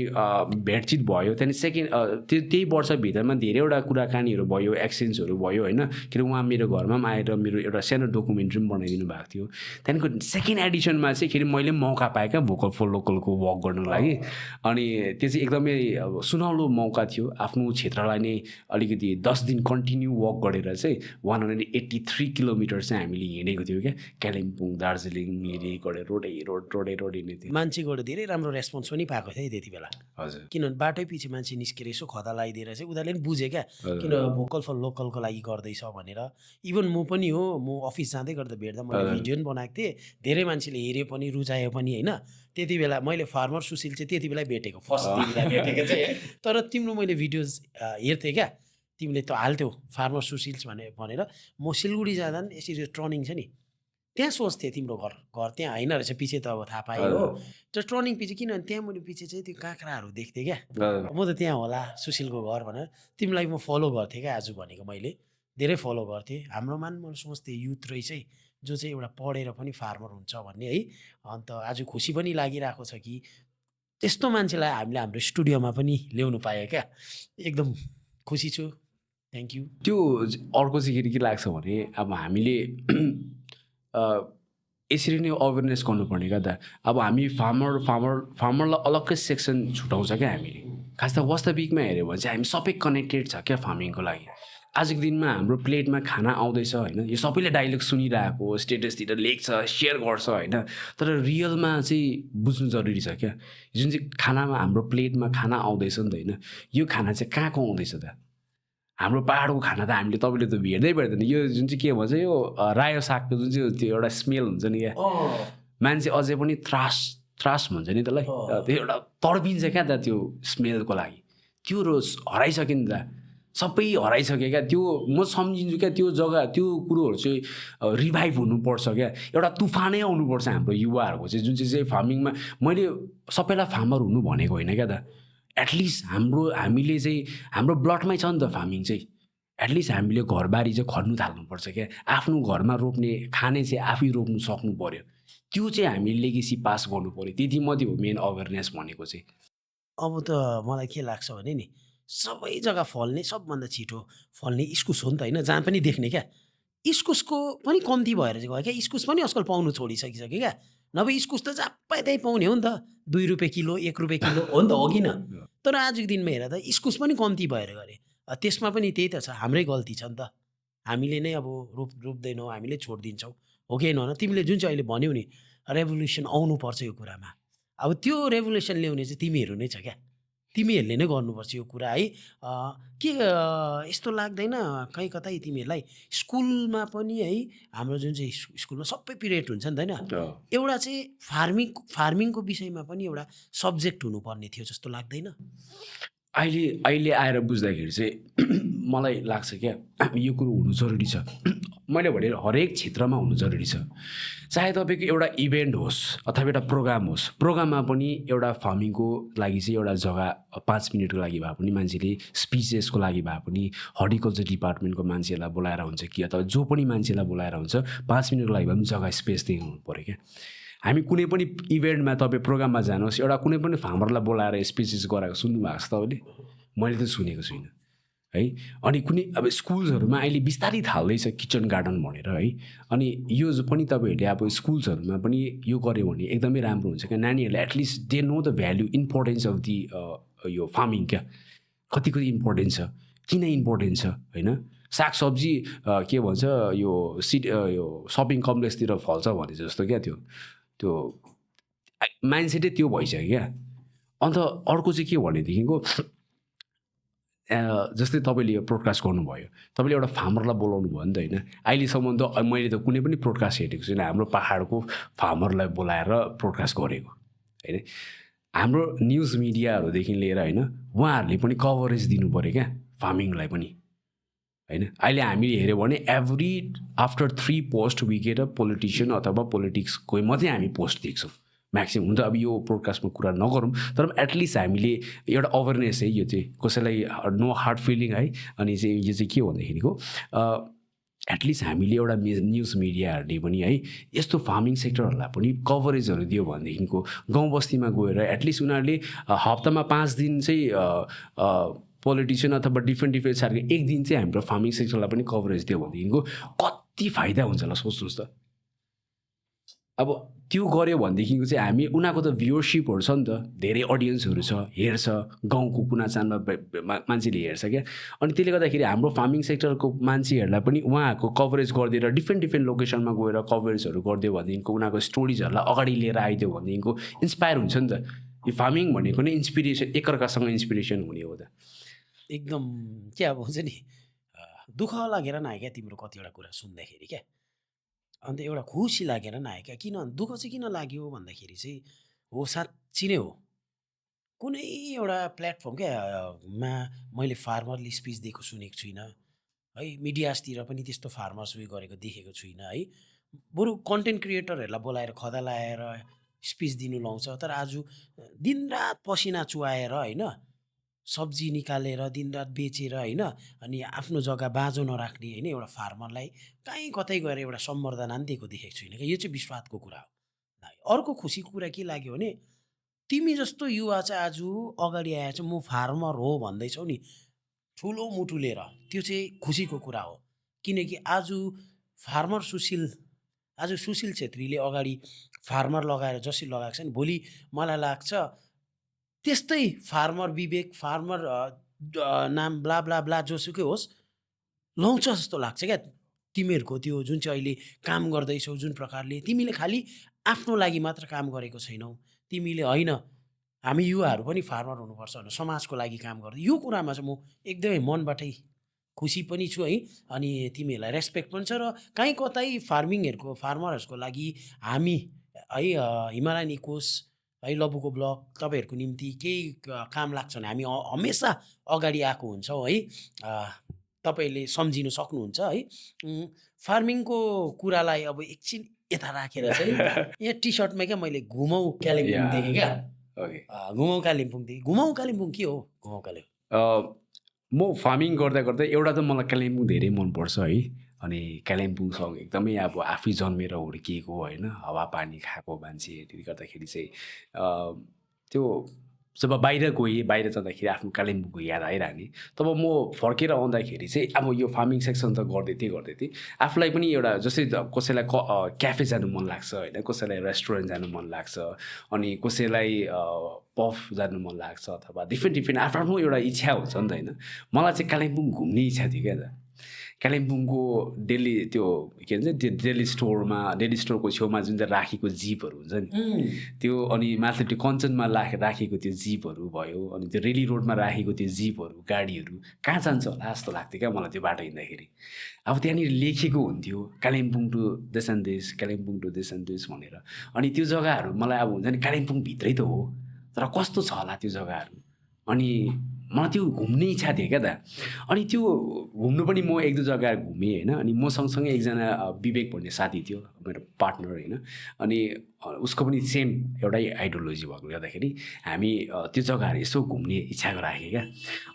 भेटचित भयो त्यहाँदेखि सेकेन्ड त्यही वर्षभित्रमा धेरैवटा कुराकानीहरू भयो एक्सचेन्जहरू भयो होइन किन उहाँ मेरो घरमा पनि आएर मेरो एउटा सानो डकुमेन्ट्री पनि बनाइदिनु भएको थियो त्यहाँदेखिको सेकेन्ड एडिसनमा चाहिँ फेरि मैले मौका पाएँ क्या भोकल फर लोकलको वक गर्नुको लागि अनि त्यो चाहिँ एकदमै अब सुनौलो मौका थियो आफ्नो क्षेत्रलाई नै अलिकति 10 दिन कन्टिन्यू वक गरेर चाहिँ 183 किलोमिटर चाहिँ हामीले हिँडेको थियो क्या कालिम्पोङ दार्जिलिङ मिरी गरेर रोडै नै थियो मान्छेबाट धेरै राम्रो रेस्पोन्स पनि पाएको थियो त्यति बेला हजुर किनभने बाटै पछि मान्छे निस्केर यसो खदा लगाइदिएर चाहिँ उनीहरूले पनि बुझे क्या किन भोकल फर लोकलको लागि गर्दैछ भनेर इभन म पनि हो म अफिस जाँदै गर्दा भेट्दा मैले भिडियो पनि बनाएको थिएँ धेरै मान्छेले हेऱ्यो पनि रुचायो पनि होइन त्यति बेला मैले फार्मर सुशील चाहिँ त्यति बेला भेटेको फर्स्ट बेला भेटेको चाहिँ तर तिम्रो मैले भिडियोज हेर्थेँ क्या तिमीले त हाल्थ्यौ फार्मर सुशील्स भनेर म सिलगढी जाँदा पनि यसरी टर्निङ छ नि त्यहाँ सोच्थेँ तिम्रो घर त्यहाँ होइन रहेछ पछि त अब थाहा पाएँ हो त्यो टर्निङ पछि किनभने त्यहाँ मैले पछि चाहिँ त्यो काँक्राहरू देख्थेँ क्या म त त्यहाँ होला सुशीलको घर भनेर तिमीलाई म फलो गर्थेँ क्या आज भनेको मैले धेरै फलो गर्थेँ हाम्रोमा पनि म सोच्थेँ युथ रहेछ जो चाहिँ एउटा पढेर पनि फार्मर हुन्छ भन्ने है अन्त आज खुसी पनि लागिरहेको छ कि त्यस्तो मान्छेलाई हामीले हाम्रो स्टुडियोमा पनि ल्याउनु पायो क्या एकदम खुसी छु थ्याङ्क यू त्यो अर्को चाहिँ के लाग्छ भने अब हामीले यसरी नै अवेरनेस गर्नुपर्ने क्या त अब हामी फार्मरलाई अलग्गै सेक्सन छुटाउँछ क्या हामीले खास त वास्तविकमा हेऱ्यो भने चाहिँ हामी सबै कनेक्टेड छ क्या फार्मिङको लागि आजको दिनमा हाम्रो प्लेटमा खाना आउँदैछ होइन यो सबैले डाइलग सुनिरहेको स्टेटसतिर लेख्छ सेयर गर्छ होइन तर रियलमा चाहिँ बुझ्नु जरुरी छ क्या जुन चाहिँ खानामा हाम्रो प्लेटमा खाना आउँदैछ नि त होइन यो खाना चाहिँ कहाँको आउँदैछ त हाम्रो पाहाडको खाना त हामीले तपाईँले त भेट्दैन यो जुन चाहिँ के भन्छ यो रायो सागको जुन चाहिँ त्यो एउटा स्मेल हुन्छ नि क्या मान्छे अझै पनि त्रास भन्छ नि त्यसलाई त्यो एउटा तडपिन्छ क्या त त्यो स्मेलको लागि त्यो रोज हराइसक्यो नि त सबै हराइसक्यो क्या त्यो म सम्झिन्छु क्या त्यो जग्गा त्यो कुरोहरू चाहिँ रिभाइभ हुनुपर्छ क्या एउटा तुफानै आउनुपर्छ हाम्रो युवाहरूको चाहिँ जुन चाहिँ फार्मिङमा मैले सबैलाई फार्मर हुनु भनेको होइन क्या त एटलिस्ट हामीले चाहिँ हाम्रो ब्लडमै छ नि त फार्मिङ चाहिँ एटलिस्ट हामीले घरबारी चाहिँ खन्नु थाल्नुपर्छ क्या आफ्नो घरमा रोप्ने खाने चाहिँ आफै रोप्नु सक्नु पऱ्यो त्यो चाहिँ हामीले लेगेसी पास गर्नु पऱ्यो त्यति मात्रै हो मेन अवेरनेस भनेको चाहिँ अब त मलाई के लाग्छ भने नि सबै जग्गा फल्ने सबभन्दा छिटो फल्ने इस्कुस हो नि त होइन, जहाँ पनि देख्ने क्या। इस्कुसको पनि कम्ती भएर चाहिँ गयो क्या, इस्कुस पनि आजकल पाउनु छोडिसकिसक्यो क्या। नभए इस्कुस त जहाँ पाए त्यहीँ पाउने हो नि त, 2 रुपियाँ किलो 1 रुपियाँ किलो हो नि त, हो किन? तर आजको दिनमा हेर त इस्कुस पनि कम्ती भएर गरे। त्यसमा पनि त्यही त छ, हाम्रै गल्ती छ नि त। हामीले नै अब रोप्दैनौँ, हामीले छोडिदिन्छौँ, हो कि होइन? तिमीले जुन चाहिँ अहिले भन्यौ नि रेभोल्युसन आउनुपर्छ यो कुरामा, अब त्यो रेभोल्युसन ल्याउने चाहिँ तिमीहरू नै छ क्या। तिमीहरूले नै गर्नुपर्छ यो कुरा है। के यस्तो लाग्दैन कहीँ कतै तिमीहरूलाई स्कुलमा पनि है, हाम्रो जुन चाहिँ स्कुलमा सबै पिरियड हुन्छ नि त होइन, एउटा चाहिँ फार्मिङको विषयमा पनि एउटा सब्जेक्ट हुनुपर्ने थियो जस्तो लाग्दैन? अहिले आएर बुझ्दाखेरि चाहिँ मलाई लाग्छ क्या यो कुरो हुनु जरुरी छ। मैले भने हरेक क्षेत्रमा हुनु जरुरी छ। चाहे तपाईँको एउटा इभेन्ट होस् अथवा एउटा प्रोग्राम होस्, प्रोग्राममा पनि एउटा फार्मिङको लागि चाहिँ एउटा जग्गा 5 मिनटको लागि भए पनि मान्छेले, स्पिचेसको लागि भए पनि हर्टिकल्चर डिपार्टमेन्टको मान्छेलाई बोलाएर हुन्छ कि अथवा जो पनि मान्छेलाई बोलाएर हुन्छ 5 मिनटको लागि भए पनि जग्गा स्पेस दिनु पऱ्यो क्या। हामी कुनै पनि इभेन्टमा तपाईँ प्रोग्राममा जानुहोस्, एउटा कुनै पनि फार्मरलाई बोलाएर स्पिचेस गराएको सुन्नुभएको छ तपाईँले? मैले त सुनेको छुइनँ है। अनि कुनै अब स्कुल्सहरूमा अहिले बिस्तारै थाल्दैछ किचन गार्डन भनेर है। अनि यो पनि तपाईँहरूले अब स्कुल्सहरूमा पनि यो गऱ्यो भने एकदमै राम्रो हुन्छ क्या। नानीहरूलाई at least they know the value importance of the यो फार्मिङ क्या, कतिको इम्पोर्टेन्ट छ, किन इम्पोर्टेन्ट छ होइन। सागसब्जी के भन्छ यो यो सपिङ कम्प्लेक्सतिर फल्छ भने जस्तो क्या, त्यो माइन्डसेटै त्यो भइसक्यो क्या। अन्त अर्को चाहिँ के भनेदेखिको जस्तै तपाईँले यो प्रोडकास्ट गर्नुभयो, तपाईँले एउटा फार्मरलाई बोलाउनु भयो नि त होइन। अहिलेसम्म त मैले त कुनै पनि प्रोडकास्ट हेरेको छुइनँ हाम्रो पाहाडको फार्मरलाई बोलाएर प्रोडकास्ट गरेको होइन। हाम्रो न्युज मिडियाहरूदेखि लिएर होइन, उहाँहरूले पनि कभरेज दिनु पऱ्यो क्या फार्मिङलाई पनि होइन। अहिले हामीले हेऱ्यो भने every after 3 post we get a politician अथवा पोलिटिक्सको मात्रै हामी पोस्ट देख्छौँ म्याक्सिमम्। हुन्छ अब यो पोडकास्टमा कुरा नगरौँ, तर एटलिस्ट हामीले एउटा अवेरनेस है, यो चाहिँ कसैलाई नो हार्ड फिलिङ है। अनि चाहिँ यो चाहिँ के भन्दाखेरिको एटलिस्ट हामीले एउटा न्युज मिडियाहरूले पनि है यस्तो फार्मिङ सेक्टरहरूलाई पनि कभरेजहरू दियो भनेदेखिको गाउँ बस्तीमा गएर एटलिस्ट उनीहरूले हप्तामा 5 दिन चाहिँ पोलिटिसियन अथवा डिफ्रेन्ट सारको एक दिन चाहिँ हाम्रो फार्मिङ सेक्टरलाई पनि कभरेज दियो भनेदेखिको कति फाइदा हुन्छ होला सोच्नुहोस् त। अब त्यो गऱ्यो भनेदेखिको चाहिँ हामी उनीहरूको त भ्युवरसिपहरू छ नि त, धेरै अडियन्सहरू छ, हेर्छ, गाउँको कुना चानमा मान्छेले हेर्छ क्या। अनि त्यसले गर्दाखेरि हाम्रो फार्मिङ सेक्टरको मान्छेहरूलाई पनि उहाँहरूको कभरेज गरिदिएर डिफ्रेन्ट लोकेसनमा गएर कभरेजहरू गरिदियो भनेदेखिको उनीहरूको स्टोरिजहरूलाई अगाडि लिएर आइदियो भनेदेखिको इन्सपायर हुन्छ नि त। यो फार्मिङ भनेको नै इन्सपिरेसन, एकअर्कासँग इन्सपिरेसन हुने हो त। एकदम के अब हुन्छ नि, दुःख लागेर नआयो क्या तिम्रो कतिवटा कुरा सुन्दाखेरि क्या। अन्त एउटा खुसी लागेर नआयो क्या। किन दुःख चाहिँ किन लाग्यो भन्दाखेरि चाहिँ हो, साँच्ची नै हो, कुनै एउटा प्लेटफर्म क्या मा मैले फार्मरले स्पिच दिएको सुनेको छुइनँ है। मिडियासतिर पनि त्यस्तो फार्मर्स उयो गरेको देखेको छुइनँ है। बरु कन्टेन्ट क्रिएटरहरूलाई बोलाएर खदा लाएर स्पिच दिनु लाउँछ। तर आज दिनरात पसिना चुहाएर होइन, सब्जी निकालेर दिनरात बेचेर होइन, अनि आफ्नो जग्गा बाँझो नराख्ने होइन एउटा फार्मरलाई कहीँ कतै गएर एउटा सम्बर्धना पनि दिएको देखेको छुइनँ क्या। यो चाहिँ विश्वासको कुरा हो। अर्को खुसीको कुरा के लाग्यो भने तिमी जस्तो युवा चाहिँ आज अगाडि आएर चाहिँ म फार्मर हो भन्दैछौ नि ठुलो मुटु लिएर, त्यो चाहिँ खुसीको कुरा हो। किनकि आज सुशील छेत्रीले अगाडि फार्मर लगाएर जसरी लगाएको छ नि, भोलि मलाई लाग्छ त्यस्तै फार्मर विवेक, फार्मर नाम ब्ला ब्ला ब्ला जोसुकै होस् लाउँछ जस्तो लाग्छ क्या। तिमीहरूको त्यो जुन चाहिँ अहिले काम गर्दैछौ जुन प्रकारले, तिमीले खालि आफ्नो लागि मात्र काम गरेको छैनौ, तिमीले होइन हामी युवाहरू पनि फार्मर हुनुपर्छ भनेर समाजको लागि काम गर्दै, यो कुरामा चाहिँ म एकदमै मनबाटै खुसी पनि छु है। अनि तिमीहरूलाई रेस्पेक्ट पनि छ। र कहीँ कतै फार्मर्सको लागि हामी है हिमालयन इकोस है लबुको ब्लग तपाईँहरूको निम्ति केही काम लाग्छ भने हामी हमेसा अगाडि आएको हुन्छौँ है। तपाईँले सम्झिनु सक्नुहुन्छ है। फार्मिङको कुरालाई अब एकछिन यता राखेर चाहिँ यहाँ टी सर्टमा क्या मैले घुमाउ कालिम्पोङ देखेँ क्या। घुमाउ कालिम्पोङ के हो घुमाउ कालिम्पोङ? म फार्मिङ गर्दा एउटा त मलाई कालिम्पोङ धेरै मनपर्छ है। अनि कालिम्पोङसँग एकदमै अब आफै जन्मेर हुर्किएको होइन, हावापानी खाएको मान्छे, त्यसले गर्दाखेरि चाहिँ त्यो जब बाहिर गएँ बाहिर जाँदाखेरि आफ्नो कालिम्पोङको याद आइरहने तब म फर्केर आउँदाखेरि चाहिँ अब यो फार्मिङ सेक्सन त गर्दै थिएँ आफूलाई पनि एउटा जस्तै कसैलाई क्याफे जानु मन लाग्छ होइन कसैलाई रेस्टुरेन्ट जानु मन लाग्छ अनि कसैलाई पफ जानु मन लाग्छ अथवा डिफ्रेन्ट आफ्नो एउटा इच्छा हुन्छ नि त होइन मलाई चाहिँ कालिम्पोङ घुम्ने इच्छा थियो क्या त कालिम्पोङको डेली त्यो के भन्छ त्यो डेली स्टोरको छेउमा जुन चाहिँ राखेको जिपहरू हुन्छ नि त्यो अनि माथि त्यो कञ्चनमा राखेको त्यो जिपहरू भयो अनि त्यो रेली रोडमा राखेको त्यो जिपहरू गाडीहरू कहाँ जान्छ होला जस्तो लाग्थ्यो क्या मलाई त्यो बाटो हिँड्दाखेरि अब त्यहाँनिर लेखेको हुन्थ्यो कालिम्पोङ टु देश भनेर अनि त्यो जग्गाहरू मलाई अब हुन्छ नि कालिम्पोङभित्रै त हो तर कस्तो छ होला त्यो जग्गाहरू अनि मलाई त्यो घुम्ने इच्छा थियो क्या त अनि त्यो घुम्नु पनि म एक दुई जग्गा घुमेँ होइन अनि म सँगसँगै एकजना विवेक भन्ने साथी थियो मेरो पार्टनर होइन अनि उसको पनि सेम एउटै आइडियोलोजी भएकोले गर्दाखेरि हामी त्यो जग्गाहरू यसो घुम्ने इच्छा राखेँ क्या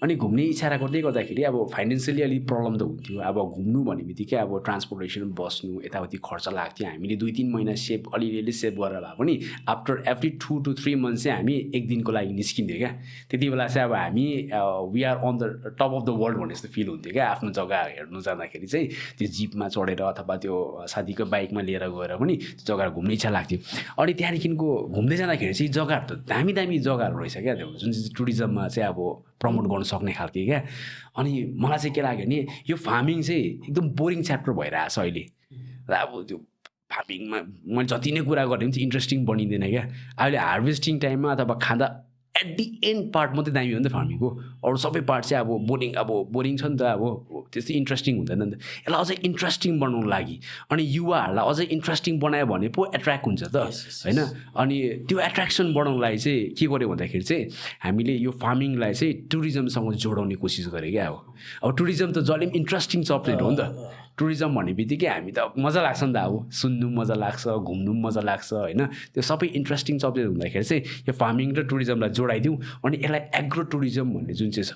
अनि घुम्ने इच्छा गर्दै गर्दाखेरि अब फाइनेन्सियली अलिक प्रब्लम त हुन्थ्यो अब घुम्नु भन्ने बित्तिकै अब ट्रान्सपोर्टेसन बस्नु यताउति खर्च लाग्थ्यो हामीले 2-3 महिना अलिअलि सेभ गरेर भए पनि आफ्टर एभ्री 2 to 3 मन्थ चाहिँ हामी एक दिनको लागि निस्किन्थ्यो क्या त्यति बेला चाहिँ अब हामी we are on the top of the world भन्ने जस्तो फिल हुन्थ्यो क्या आफ्नो जग्गा हेर्नु जाँदाखेरि चाहिँ त्यो जिपमा चढेर अथवा त्यो साथीको बाइकमा लिएर गएर पनि त्यो जग्गा घुम्ने इच्छा लाग्थ्यो अनि त्यहाँदेखिको घुम्दै जाँदाखेरि चाहिँ जग्गाहरू त दामी जग्गाहरू रहेछ क्या त्यो जुन चाहिँ टुरिज्ममा चाहिँ अब प्रमोट गर्न सक्ने खालको क्या अनि मलाई चाहिँ के लाग्यो भने यो फार्मिङ चाहिँ एकदम बोरिङ च्याप्टर भइरहेको छ अहिले र अब त्यो फार्मिङमा मैले जति नै कुरा गर्ने पनि इन्ट्रेस्टिङ बनिँदैन क्या अहिले हार्भेस्टिङ टाइममा अथवा खाँदा एट दि एन्ड पार्ट मात्रै दामी हो नि त फार्मिङको अरू सबै पार्ट चाहिँ अब बोरिङ छ नि त अब त्यस्तै इन्ट्रेस्टिङ हुँदैन नि त यसलाई अझै इन्ट्रेस्टिङ बनाउनु लागि अनि युवाहरूलाई अझै इन्ट्रेस्टिङ बनायो भने पो एट्र्याक्ट हुन्छ त होइन अनि त्यो एट्र्याक्सन बढाउनु लागि चाहिँ के गर्यो भन्दाखेरि चाहिँ हामीले यो फार्मिङलाई चाहिँ टुरिज्मसँग जोडाउने कोसिस गरेँ क्या अब टुरिज्म त जहिले पनि इन्ट्रेस्टिङ सब्जेक्ट हो नि त टुरिज्म भन्ने बित्तिकै हामी त मजा लाग्छ नि त अब सुन्नु मजा लाग्छ घुम्नु मजा लाग्छ होइन त्यो सबै इन्ट्रेस्टिङ सब्जेक्ट हुँदाखेरि चाहिँ यो फार्मिङ र टुरिज्मलाई जोडाइदिउँ अनि यसलाई एग्रो टुरिज्म भन्ने जुन चाहिँ छ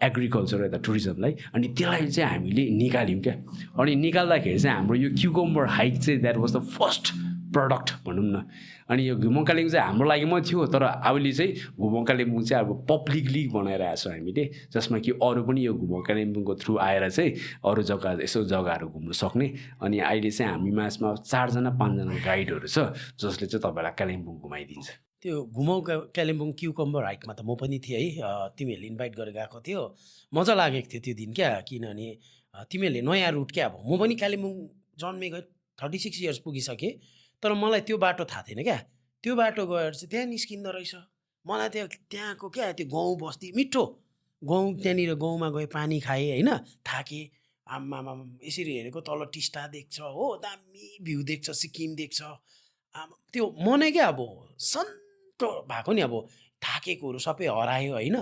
एग्रिकल्चर यता टुरिज्मलाई अनि त्यसलाई चाहिँ हामीले निकाल्यौँ क्या अनि निकाल्दाखेरि चाहिँ हाम्रो यो क्युकम्बर हाइक चाहिँ that was the first product भनौँ न अनि यो घुमङ कालिम्पोङ चाहिँ हाम्रो लागि मात्रै थियो तर अहिले चाहिँ घुमङ कालिम्पोङ चाहिँ अब पब्लिकली बनाइरहेको छौँ हामीले जसमा कि अरू पनि यो घुमङ कालिम्पोङको थ्रु आएर चाहिँ अरू जग्गा यसो जग्गाहरू घुम्नु सक्ने अनि अहिले चाहिँ हामी माझमा 4-5जना गाइडहरू छ जसले चाहिँ तपाईँलाई कालिम्पोङ घुमाइदिन्छ त्यो घुमौ कालिम्पोङ क्युकम्बर हाइकमा त म पनि थिएँ है तिमीहरूले इन्भाइट गरेर गएको थियो मजा लागेको थियो त्यो दिन क्या किनभने तिमीहरूले नयाँ रुट क्या अब म पनि कालिम्पोङ जन्मेको 36 इयर्स पुगिसकेँ तर मलाई त्यो बाटो थाहा थिएन क्या त्यो बाटो गएर चाहिँ त्यहाँ निस्किँदो रहेछ मलाई त्यहाँको क्या त्यो गाउँ बस्ती मिठो गाउँ त्यहाँनिर गाउँमा गएँ पानी खाएँ होइन थाकेँ आम्मामा यसरी हेरेको तल टिस्टा देख्छ हो दामी भ्यू देख्छ सिक्किम देख्छ त्यो मनै क्या अब सन्तो भएको नि अब थाकेकोहरू सबै हरायो होइन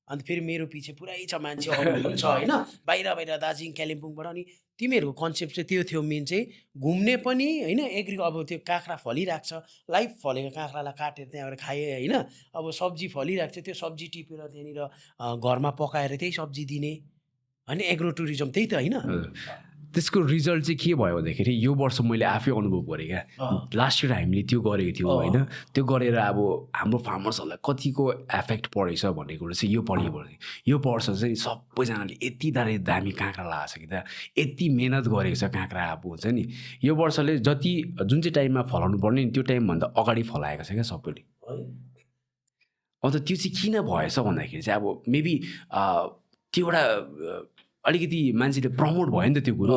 अन्त फेरि मेरो पछि पुरै छ मान्छे अरू हुन्छ होइन बाहिर दार्जिलिङ कालिम्पोङबाट अनि तिमीहरूको कन्सेप्ट चाहिँ त्यो थियो मेन चाहिँ घुम्ने पनि होइन अब त्यो काँक्रा फलिरहेको छ लाइभ फलेको काँक्रालाई काटेर त्यहाँबाट खाएँ होइन अब सब्जी फलिरहेको छ त्यो सब्जी टिपेर त्यहाँनिर घरमा पकाएर त्यही सब्जी दिने होइन एग्रो टुरिज्म त्यही त होइन त्यसको रिजल्ट चाहिँ के भयो भन्दाखेरि यो वर्ष मैले आफै अनुभव गरेँ क्या लास्ट इयर हामीले त्यो गरेको थियौँ होइन त्यो गरेर अब हाम्रो फार्मर्सहरूलाई कतिको एफेक्ट परेछ भन्ने कुरो चाहिँ यो वर्ष चाहिँ सबैजनाले यति दामी काँक्रा लगाएको छ कि त यति मेहनत गरेको छ काँक्रा अब हुन्छ नि यो वर्षले जति जुन चाहिँ टाइममा फलाउनु पर्ने त्यो टाइमभन्दा अगाडि फलाएको छ क्या सबैले अन्त त्यो चाहिँ किन भएछ भन्दाखेरि चाहिँ अब मेबी त्यो एउटा अलिकति मान्छेले प्रमोट भयो नि त त्यो कुरो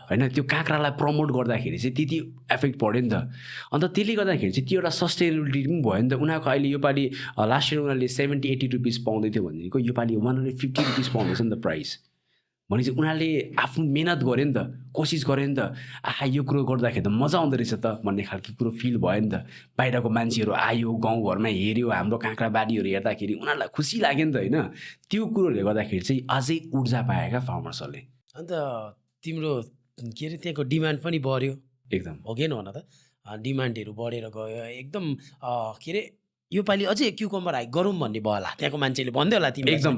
होइन त्यो काँक्रालाई प्रमोट गर्दाखेरि चाहिँ त्यति एफेक्ट पऱ्यो नि त अन्त त्यसले गर्दाखेरि चाहिँ त्यो एउटा सस्टेनेबिलिटी पनि भयो नि त उनीहरूको अहिले योपालि लास्ट इयर उनीहरूले 70-80 रुपिस पाउँदै थियो भनेदेखिको योपालि 150 रुपिस पाउँदैछ नि त प्राइस भनेपछि उनीहरूले आफ्नो मेहनत गर्यो नि त कोसिस गर्यो नि त यो कुरो गर्दाखेरि त मजा आउँदो रहेछ त भन्ने खालको कुरो फिल भयो नि त बाहिरको मान्छेहरू आयो गाउँघरमा हेऱ्यो हाम्रो काँक्रा बारीहरू हेर्दाखेरि उनीहरूलाई खुसी लाग्यो नि त होइन त्यो कुरोहरूले गर्दाखेरि चाहिँ अझै ऊर्जा पायो क्या फार्मर्सहरूले अन्त तिम्रो के अरे त्यहाँको डिमान्ड पनि बढ्यो एकदम हो कि न त डिमान्डहरू बढेर गयो एकदम के अरे योपालि अझै क्युकम्बर हाइक गरौँ भन्ने भयो होला त्यहाँको मान्छेले भन्दै होला तिमी एकदम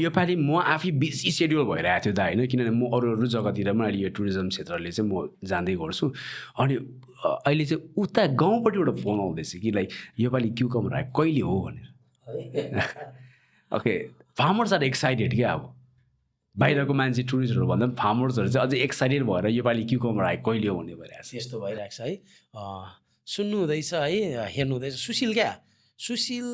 योपालि म आफै बिजी सेड्युल भइरहेको थियो दा होइन किनभने म अरू जग्गातिर पनि अहिले यो टुरिज्म क्षेत्रले चाहिँ म जाँदै गर्छु अनि अहिले चाहिँ उता गाउँपट्टि एउटा फोन आउँदैछ कि लाइक योपालि क्युकम्बर हाइक कहिले हो भनेर ओके फार्मर्स आर एक्साइटेड क्या अब बाहिरको मान्छे टुरिस्टहरू भन्दा पनि फार्मर्सहरू चाहिँ अझै एक्साइटेड भएर योपालि क्युकम्बर आयो कहिले हो भन्ने भइरहेको छ यस्तो भइरहेको छ है सुन्नु हुँदैछ है हेर्नु हुँदैछ सुशील क्या सुशील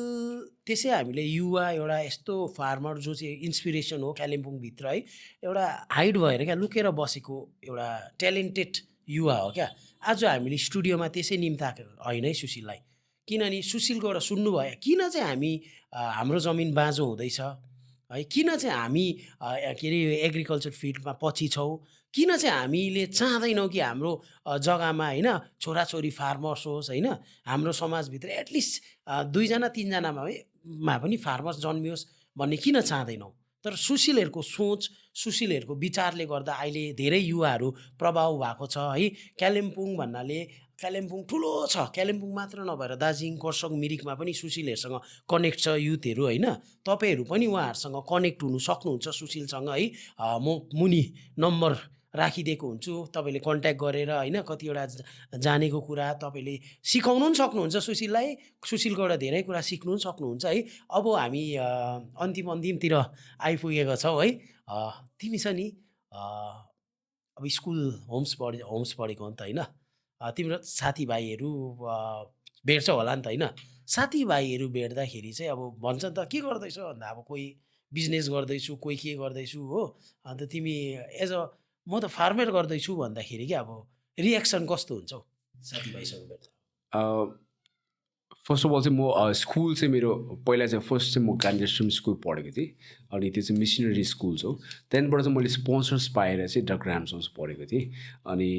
त्यसै हामीले युवा एउटा यस्तो फार्मर जो चाहिँ इन्सपिरेसन हो कालिम्पोङभित्र है एउटा हाइड भएर क्या लुकेर बसेको एउटा ट्यालेन्टेड युवा हो क्या आज हामीले स्टुडियोमा त्यसै निम्ताएको होइन है सुशीललाई किनभने सुशीलको एउटा सुन्नुभयो किन चाहिँ हामी हाम्रो जमिन बाँझो हुँदैछ है किन चाहिँ हामी के अरे एग्रिकल्चर फिल्डमा पछि छौँ किन चाहिँ हामीले चाहँदैनौँ कि हाम्रो जग्गामा होइन छोराछोरी फार्मर्स होस् होइन हाम्रो समाजभित्र एटलिस्ट 2-3 जनामा मा पनि फार्मर्स जन्मियोस् भन्ने किन चाहँदैनौँ तर सुशीलहरूको सोच सुशीलहरूको विचारले गर्दा अहिले धेरै युवाहरू प्रभाव भएको छ है कालिम्पोङ भन्नाले कालिम्पोङ ठुलो छ कालिम्पोङ मात्र नभएर दार्जिलिङ खरसाङ मिरिकमा पनि सुशीलहरूसँग कनेक्ट छ युथहरू होइन तपाईँहरू पनि उहाँहरूसँग कनेक्ट हुनु सक्नुहुन्छ सुशीलसँग है म मुनि नम्बर राखिदिएको हुन्छु तपाईँले कन्ट्याक्ट गरेर होइन कतिवटा जानेको कुरा तपाईँले सिकाउनु पनि सक्नुहुन्छ सुशीललाई सुशीलकोबाट धेरै कुरा सिक्नु पनि सक्नुहुन्छ है अब हामी अन्तिमतिर आइपुगेको छौँ है तिमी छ नि अब स्कुल होम्स पढेको हो नि त होइन तिम्रो साथीभाइहरू भेट्छौ होला नि त होइन साथीभाइहरू भेट्दाखेरि चाहिँ अब भन्छ नि त के गर्दैछौ भन्दा अब कोही बिजनेस गर्दैछु कोही के गर्दैछु हो अन्त तिमी एज अ म त फार्मर गर्दैछु भन्दाखेरि कि अब रिएक्सन कस्तो हुन्छ हौ साथीभाइसँग भेट्दा फर्स्ट अफ अल चाहिँ म स्कुल चाहिँ मेरो पहिला चाहिँ फर्स्ट चाहिँ म गान्धी स्कुल पढेको थिएँ अनि त्यो चाहिँ मिसनरी स्कुल्स हो त्यहाँबाट चाहिँ मैले स्पोन्सर्स पाएर चाहिँ डक्टर ग्राम्सन्स पढेको थिएँ अनि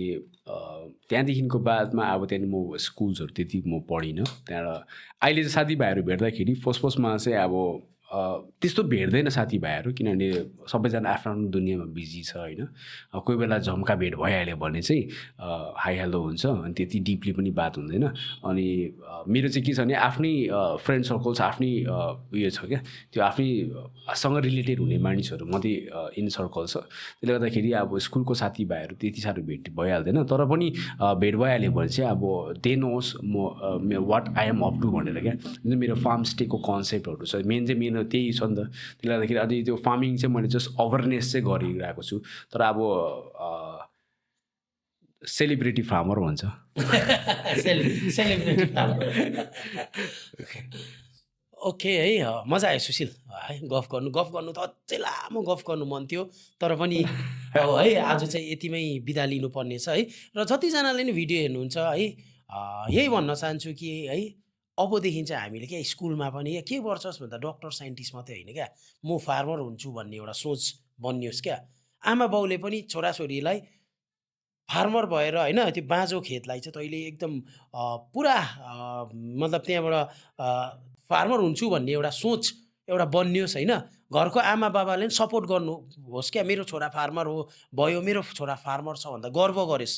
त्यहाँदेखिको बादमा अब त्यहाँदेखि म स्कुल्सहरू त्यति म पढिनँ त्यहाँबाट अहिले चाहिँ साथीभाइहरू भेट्दाखेरि फर्स्टमा चाहिँ अब त्यस्तो भेट्दैन साथीभाइहरू किनभने सबैजना आफ्नो आफ्नो दुनियाँमा बिजी छ होइन कोही बेला झम्का भेट भइहाल्यो भने चाहिँ हाई हेलो हुन्छ अनि त्यति डिपली पनि बात हुँदैन अनि मेरो चाहिँ के छ भने आफ्नै फ्रेन्ड सर्कल छ आफ्नै उयो छ क्या त्यो आफ्नैसँग रिलेटेड हुने मानिसहरू मात्रै इन सर्कल छ त्यसले गर्दाखेरि अब स्कुलको साथीभाइहरू त्यति साह्रो भेट भइहाल्दैन तर पनि भेट भइहाल्यो भने चाहिँ अब दे नोस् म what I am up to भनेर क्या जुन मेरो फार्म स्टेको कन्सेप्टहरू छ मेन चाहिँ मेरो त्यही छ नि त त्यसले गर्दाखेरि अझै त्यो फार्मिङ चाहिँ मैले जस्ट अवेरनेस चाहिँ गरिरहेको छु तर अब सेलिब्रिटी फार्मर भन्छ सेलिब्रिटी फार्मर ओके है मजा आयो सुशील है गफ गर्नु त अझै लामो गफ गर्नु मन थियो तर पनि अब है आज चाहिँ यतिमै बिदा लिनुपर्ने छ है र जतिजनाले नि भिडियो हेर्नुहुन्छ है यही भन्न चाहन्छु कि है अबदेखि चाहिँ हामीले क्या स्कुलमा पनि के गर्छस् भन्दा डक्टर साइन्टिस्ट मात्रै होइन क्या म फार्मर हुन्छु भन्ने एउटा सोच बनियोस् क्या आमा बाउले पनि छोराछोरीलाई फार्मर भएर होइन त्यो बाँझो खेतलाई चाहिँ तैँले एकदम पुरा मतलब त्यहाँबाट फार्मर हुन्छु भन्ने एउटा सोच एउटा बनियोस् होइन घरको आमा बाबाले पनि सपोर्ट गर्नुहोस् क्या मेरो छोरा फार्मर हो भयो मेरो छोरा फार्मर छ भन्दा गर्व गरेस्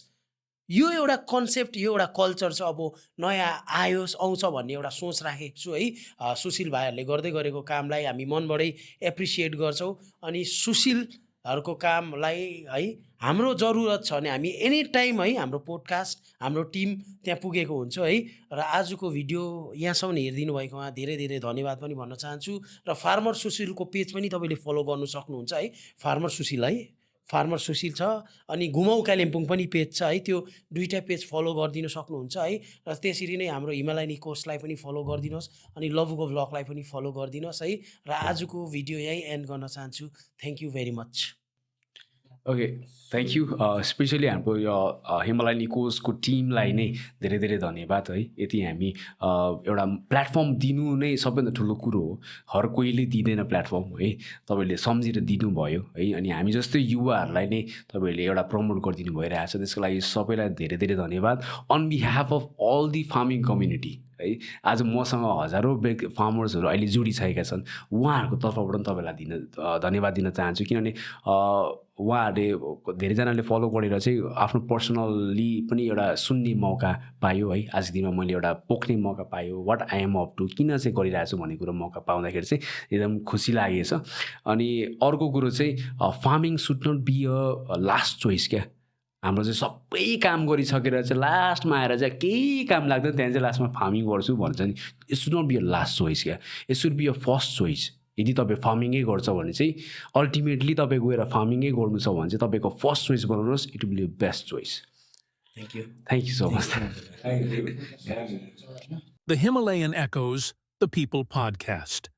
यो एउटा कन्सेप्ट यो एउटा कल्चर चाहिँ अब नयाँ आयोस् आउँछ भन्ने एउटा सोच राखेको छु है सुशील भाइहरूले गर्दै गरेको कामलाई हामी मनबाटै एप्रिसिएट गर्छौँ अनि सुशीलहरूको कामलाई है हाम्रो जरुरत छ भने हामी एनी टाइम है हाम्रो पोडकास्ट हाम्रो टिम त्यहाँ पुगेको हुन्छ है र आजको भिडियो यहाँसम्म हेरिदिनु भएकोमा धेरै धेरै धन्यवाद पनि भन्न चाहन्छु र फार्मर सुशीलको पेज पनि तपाईँले फलो गर्नु सक्नुहुन्छ है फार्मर सुशील है फार्मर सुशील छ अनि घुमाउ कालिम्पोङ पनि पेज छ है त्यो दुईवटा पेज फलो गरिदिनु सक्नुहुन्छ है र त्यसरी नै हाम्रो हिमालयनी कोस्टलाई पनि फलो गरिदिनुहोस् अनि लभुको भ्लगलाई पनि फलो गरिदिनुहोस् है र आजको भिडियो यहीँ एन्ड गर्न चाहन्छु thank you very much okay thank you specially हाम्रो यो हिमालयन इकोसको टिमलाई नै धेरै धेरै धन्यवाद है यति हामी एउटा प्लेटफर्म दिनु नै सबैभन्दा ठुलो कुरो हो हर कोहीले दिँदैन प्लेटफर्म है तपाईँहरूले सम्झेर दिनुभयो है अनि हामी जस्तै युवाहरूलाई नै तपाईँहरूले एउटा प्रमोट गरिदिनु भइरहेछ त्यसको लागि सबैलाई धेरै धेरै धन्यवाद on behalf of all the farming community है आज मसँग हजारौँ फार्मर्सहरू अहिले जोडिसकेका छन् उहाँहरूको तर्फबाट पनि तपाईँलाई धन्यवाद दिन चाहन्छु किनभने उहाँहरूले धेरैजनाले फलो गरेर चाहिँ आफ्नो पर्सनल्ली पनि एउटा सुन्ने मौका पायो है आजको दिनमा मैले एउटा पोख्ने मौका पायो what I am up to किन चाहिँ गरिरहेको छु भन्ने कुरो मौका पाउँदाखेरि चाहिँ एकदम खुसी लागेछ अनि अर्को कुरो चाहिँ farming should not be a last choice क्या हाम्रो चाहिँ सबै काम गरिसकेर चाहिँ लास्टमा आएर चाहिँ केही काम लाग्दैन त्यहाँ चाहिँ लास्टमा फार्मिङ गर्छु भन्छ नि it should not be a last choice क्या it should be a first choice यदि तपाईँ फार्मिङै गर्छ भने चाहिँ अल्टिमेटली तपाईँ गएर फार्मिङै गर्नु छ भने चाहिँ तपाईँको फर्स्ट चोइस बनाउनुहोस् it will be a best choice thank you so much The Himalayan Echoes, the People Podcast.